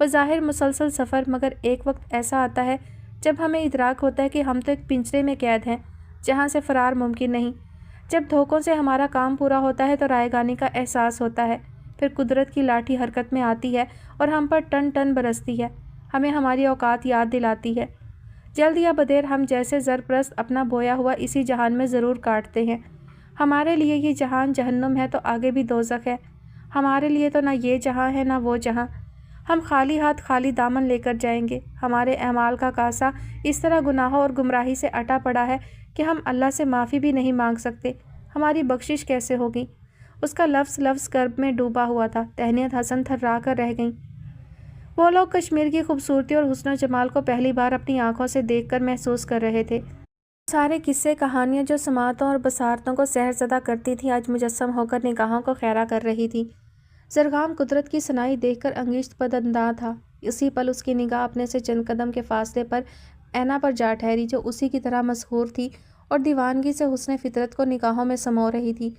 بظاہر مسلسل سفر، مگر ایک وقت ایسا آتا ہے جب ہمیں ادراک ہوتا ہے کہ ہم تو ایک پنجرے میں قید ہیں جہاں سے فرار ممکن نہیں۔ جب دھوکوں سے ہمارا کام پورا ہوتا ہے تو رائیگانی کا احساس ہوتا ہے، پھر قدرت کی لاٹھی حرکت میں آتی ہے اور ہم پر ٹن ٹن برستی ہے، ہمیں ہماری اوقات یاد دلاتی ہے۔ جلد یا بدیر ہم جیسے زرپرست اپنا بویا ہوا اسی جہان میں ضرور کاٹتے ہیں۔ ہمارے لیے یہ جہان جہنم ہے تو آگے بھی دوزخ ہے، ہمارے لیے تو نہ یہ جہاں ہے نہ وہ جہاں۔ ہم خالی ہاتھ خالی دامن لے کر جائیں گے۔ ہمارے اعمال کا کاسہ اس طرح گناہوں اور گمراہی سے اٹا پڑا ہے کہ ہم اللہ سے معافی بھی نہیں مانگ سکتے۔ ہماری بخشش کیسے ہوگی؟ اس کا لفظ لفظ کرب میں ڈوبا ہوا تھا۔ تہنیت حسن تھرا کر رہ گئیں۔ وہ لوگ کشمیر کی خوبصورتی اور حسن و جمال کو پہلی بار اپنی آنکھوں سے دیکھ کر محسوس کر رہے تھے۔ سارے قصے کہانیاں جو سماعتوں اور بصارتوں کو سحر زدہ کرتی تھیں آج مجسم ہو کر نگاہوں کو خیرہ کر رہی تھی۔ زرگام قدرت کی صنائی دیکھ کر انگشت بدنداں تھا۔ اسی پل اس کی نگاہ اپنے سے چند قدم کے فاصلے پر اینا پر جا ٹھہری، جو اسی کی طرح مسحور تھی اور دیوانگی سے حسن فطرت کو نگاہوں میں سمو رہی تھی۔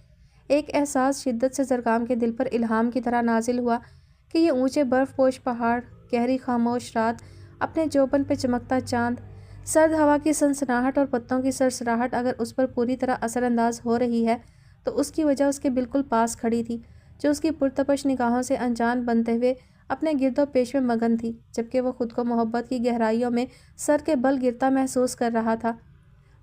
ایک احساس شدت سے زرگام کے دل پر الہام کی طرح نازل ہوا کہ یہ اونچے برف پوش پہاڑ، گہری خاموش رات، اپنے جوبن پہ چمکتا چاند، سرد ہوا کی سنسناہٹ اور پتوں کی سرسراہٹ اگر اس پر پوری طرح اثر انداز ہو رہی ہے تو اس کی وجہ اس کے بالکل پاس کھڑی تھی، جو اس کی پرتپش نگاہوں سے انجان بنتے ہوئے اپنے گرد و پیش میں مگن تھی، جبکہ وہ خود کو محبت کی گہرائیوں میں سر کے بل گرتا محسوس کر رہا تھا۔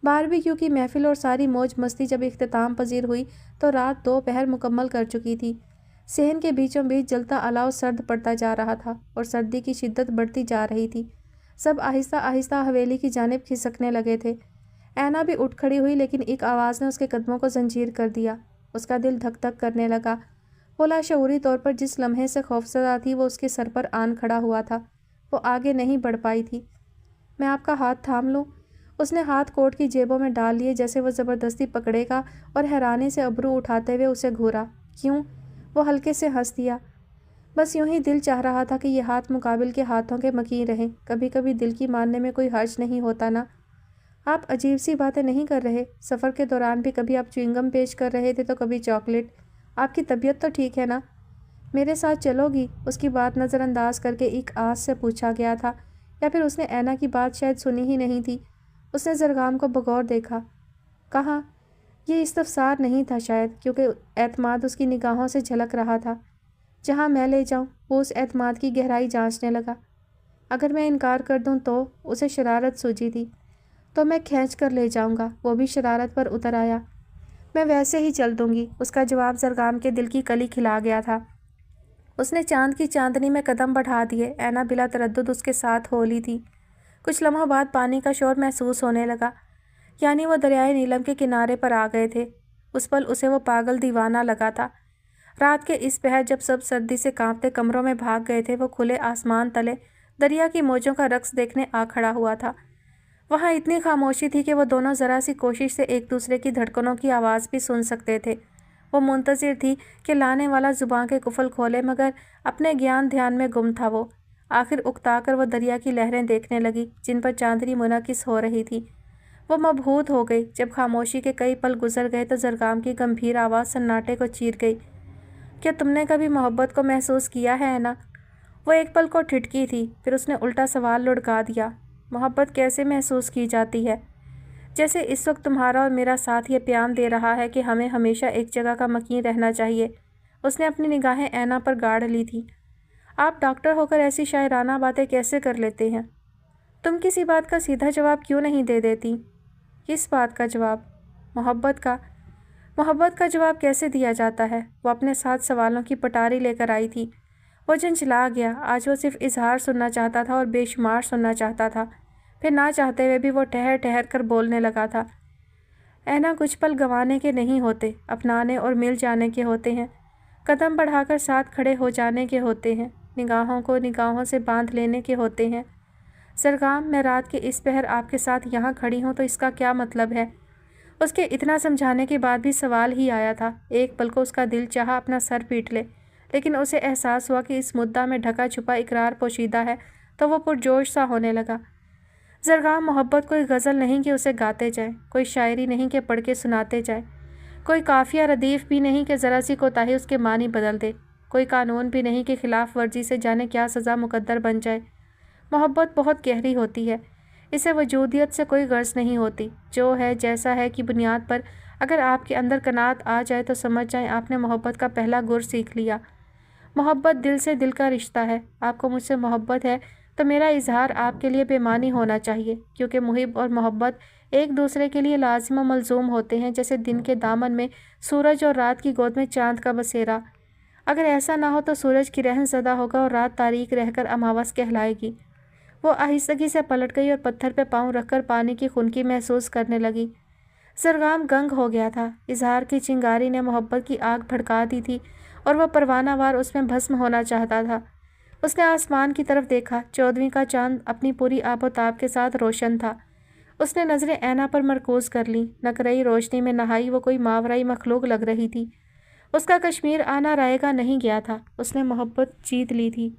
باربیکیو کی محفل اور ساری موج مستی جب اختتام پذیر ہوئی تو رات 2 پہر مکمل کر چکی تھی۔ صحن کے بیچوں بیچ جلتا الاؤ سرد پڑتا جا رہا تھا اور سردی کی شدت بڑھتی جا رہی تھی۔ سب آہستہ آہستہ حویلی کی جانب کھسکنے لگے تھے۔ اینا بھی اٹھ کھڑی ہوئی، لیکن ایک آواز نے اس کے قدموں کو زنجیر کر دیا۔ اس کا دل دھک دھک کرنے لگا۔ وہ لاشعوری طور پر جس لمحے سے خوفزدہ تھی وہ اس کے سر پر آن کھڑا ہوا تھا۔ وہ آگے نہیں بڑھ پائی تھی۔ میں آپ کا ہاتھ تھام لوں؟ اس نے ہاتھ کوٹ کی جیبوں میں ڈال لیے جیسے وہ زبردستی پکڑے گا، اور حیرانی سے ابرو اٹھاتے ہوئے اسے گھورا۔ کیوں؟ وہ ہلکے سے ہنس دیا۔ بس یوں ہی دل چاہ رہا تھا کہ یہ ہاتھ مقابل کے ہاتھوں کے مکین رہیں۔ کبھی کبھی دل کی ماننے میں کوئی حرج نہیں ہوتا نا۔ آپ عجیب سی باتیں نہیں کر رہے؟ سفر کے دوران بھی کبھی آپ چوئنگم پیش کر رہے تھے تو کبھی چاکلیٹ۔ آپ کی طبیعت تو ٹھیک ہے نا؟ میرے ساتھ چلو گی؟ اس کی بات نظر انداز کر کے ایک آس سے پوچھا گیا تھا، یا پھر اس نے اینا کی بات شاید سنی ہی نہیں تھی۔ اس نے زرگام کو بغور دیکھا۔ کہاں؟ یہ استفسار نہیں تھا شاید، کیونکہ اعتماد اس کی نگاہوں سے جھلک رہا تھا۔ جہاں میں لے جاؤں؟ وہ اس اعتماد کی گہرائی جانچنے لگا۔ اگر میں انکار کر دوں تو؟ اسے شرارت سوجی تھی۔ تو میں کھینچ کر لے جاؤں گا۔ وہ بھی شرارت پر اتر آیا۔ میں ویسے ہی چل دوں گی۔ اس کا جواب زرگام کے دل کی کلی کھلا گیا تھا۔ اس نے چاند کی چاندنی میں قدم بڑھا دیے۔ اینا بلا تردد اس کے ساتھ ہو لی تھی۔ کچھ لمحوں بعد پانی کا شور محسوس ہونے لگا، یعنی وہ دریائے نیلم کے کنارے پر آ گئے تھے۔ اس پل اسے وہ پاگل دیوانہ لگا تھا۔ رات کے اس پہر جب سب سردی سے کانپتے کمروں میں بھاگ گئے تھے، وہ کھلے آسمان تلے دریا کی موجوں کا رقص دیکھنے آ کھڑا ہوا تھا۔ وہاں اتنی خاموشی تھی کہ وہ دونوں ذرا سی کوشش سے ایک دوسرے کی دھڑکنوں کی آواز بھی سن سکتے تھے۔ وہ منتظر تھی کہ لانے والا زباں کے قفل کھولے، مگر اپنے گیان دھیان میں گم تھا وہ۔ آخر اکتا کر وہ دریا کی لہریں دیکھنے لگی جن پر چاندنی منعکس ہو رہی تھی۔ وہ مبہوت ہو گئی۔ جب خاموشی کے کئی پل گزر گئے تو زرگام کی گمبھیر آواز سناٹے کو چیر گئی۔ کیا تم نے کبھی محبت کو محسوس کیا ہے اینا؟ وہ ایک پل کو ٹھٹکی تھی، پھر اس نے الٹا سوال لڑکا دیا۔ محبت کیسے محسوس کی جاتی ہے؟ جیسے اس وقت تمہارا اور میرا ساتھ یہ پیام دے رہا ہے کہ ہمیں ہمیشہ ایک جگہ کا مکین رہنا چاہیے۔ اس نے اپنی نگاہیں اینا پر گاڑ لی تھی۔ آپ ڈاکٹر ہو کر ایسی شاعرانہ باتیں کیسے کر لیتے ہیں؟ تم کسی بات کا سیدھا جواب کیوں نہیں دے دیتی؟ کس بات کا جواب؟ محبت کا۔ محبت کا جواب کیسے دیا جاتا ہے؟ وہ اپنے ساتھ سوالوں کی پٹاری لے کر آئی تھی۔ وہ جھنجھلا گیا۔ آج وہ صرف اظہار سننا چاہتا تھا اور بے شمار سننا چاہتا تھا۔ پھر نہ چاہتے ہوئے بھی وہ ٹھہر ٹھہر کر بولنے لگا تھا۔ اینا، کچھ پل گنوانے کے نہیں ہوتے، اپنانے اور مل جانے کے ہوتے ہیں، قدم بڑھا کر ساتھ کھڑے ہو جانے کے ہوتے ہیں، نگاہوں کو نگاہوں سے باندھ لینے کے ہوتے ہیں۔ زرگام، میں رات کے اس پہر آپ کے ساتھ یہاں کھڑی ہوں تو اس کا کیا مطلب ہے؟ اس کے اتنا سمجھانے کے بعد بھی سوال ہی آیا تھا۔ ایک پل کو اس کا دل چاہا اپنا سر پیٹ لے، لیکن اسے احساس ہوا کہ اس مدعا میں ڈھکا چھپا اقرار پوشیدہ ہے تو وہ پرجوش سا ہونے لگا۔ زرگام، محبت کوئی غزل نہیں کہ اسے گاتے جائیں، کوئی شاعری نہیں کہ پڑھ کے سناتے جائیں، کوئی قافیہ ردیف بھی نہیں کہ ذرا سی کوتاہی اس کے معنی بدل دے۔ کوئی قانون بھی نہیں کہ خلاف ورزی سے جانے کیا سزا مقدر بن جائے۔ محبت بہت گہری ہوتی ہے، اسے وجودیت سے کوئی غرض نہیں ہوتی، جو ہے جیسا ہے کی بنیاد پر اگر آپ کے اندر قناعت آ جائے تو سمجھ جائیں آپ نے محبت کا پہلا گر سیکھ لیا۔ محبت دل سے دل کا رشتہ ہے۔ آپ کو مجھ سے محبت ہے تو میرا اظہار آپ کے لیے بے معنی ہونا چاہیے، کیونکہ محب اور محبت ایک دوسرے کے لیے لازم و ملزوم ہوتے ہیں، جیسے دن کے دامن میں سورج اور رات کی گود میں چاند کا بسیرا۔ اگر ایسا نہ ہو تو سورج کی رہن زدہ ہوگا اور رات تاریک رہ کر اماوس کہلائے گی۔ وہ آہستگی سے پلٹ گئی اور پتھر پہ پاؤں رکھ کر پانی کی خنکی محسوس کرنے لگی۔ زرغام گنگ ہو گیا تھا، اظہار کی چنگاری نے محبت کی آگ بھڑکا دی تھی اور وہ پروانہ وار اس میں بھسم ہونا چاہتا تھا۔ اس نے آسمان کی طرف دیکھا، 14ویں کا چاند اپنی پوری آب و تاب کے ساتھ روشن تھا۔ اس نے نظریں اینا پر مرکوز کر لیں، نقرئی روشنی میں نہائی وہ کوئی ماورائی مخلوق لگ رہی تھی۔ اس کا کشمیر آنا رائے گا نہیں گیا تھا، اس نے محبت جیت لی تھی۔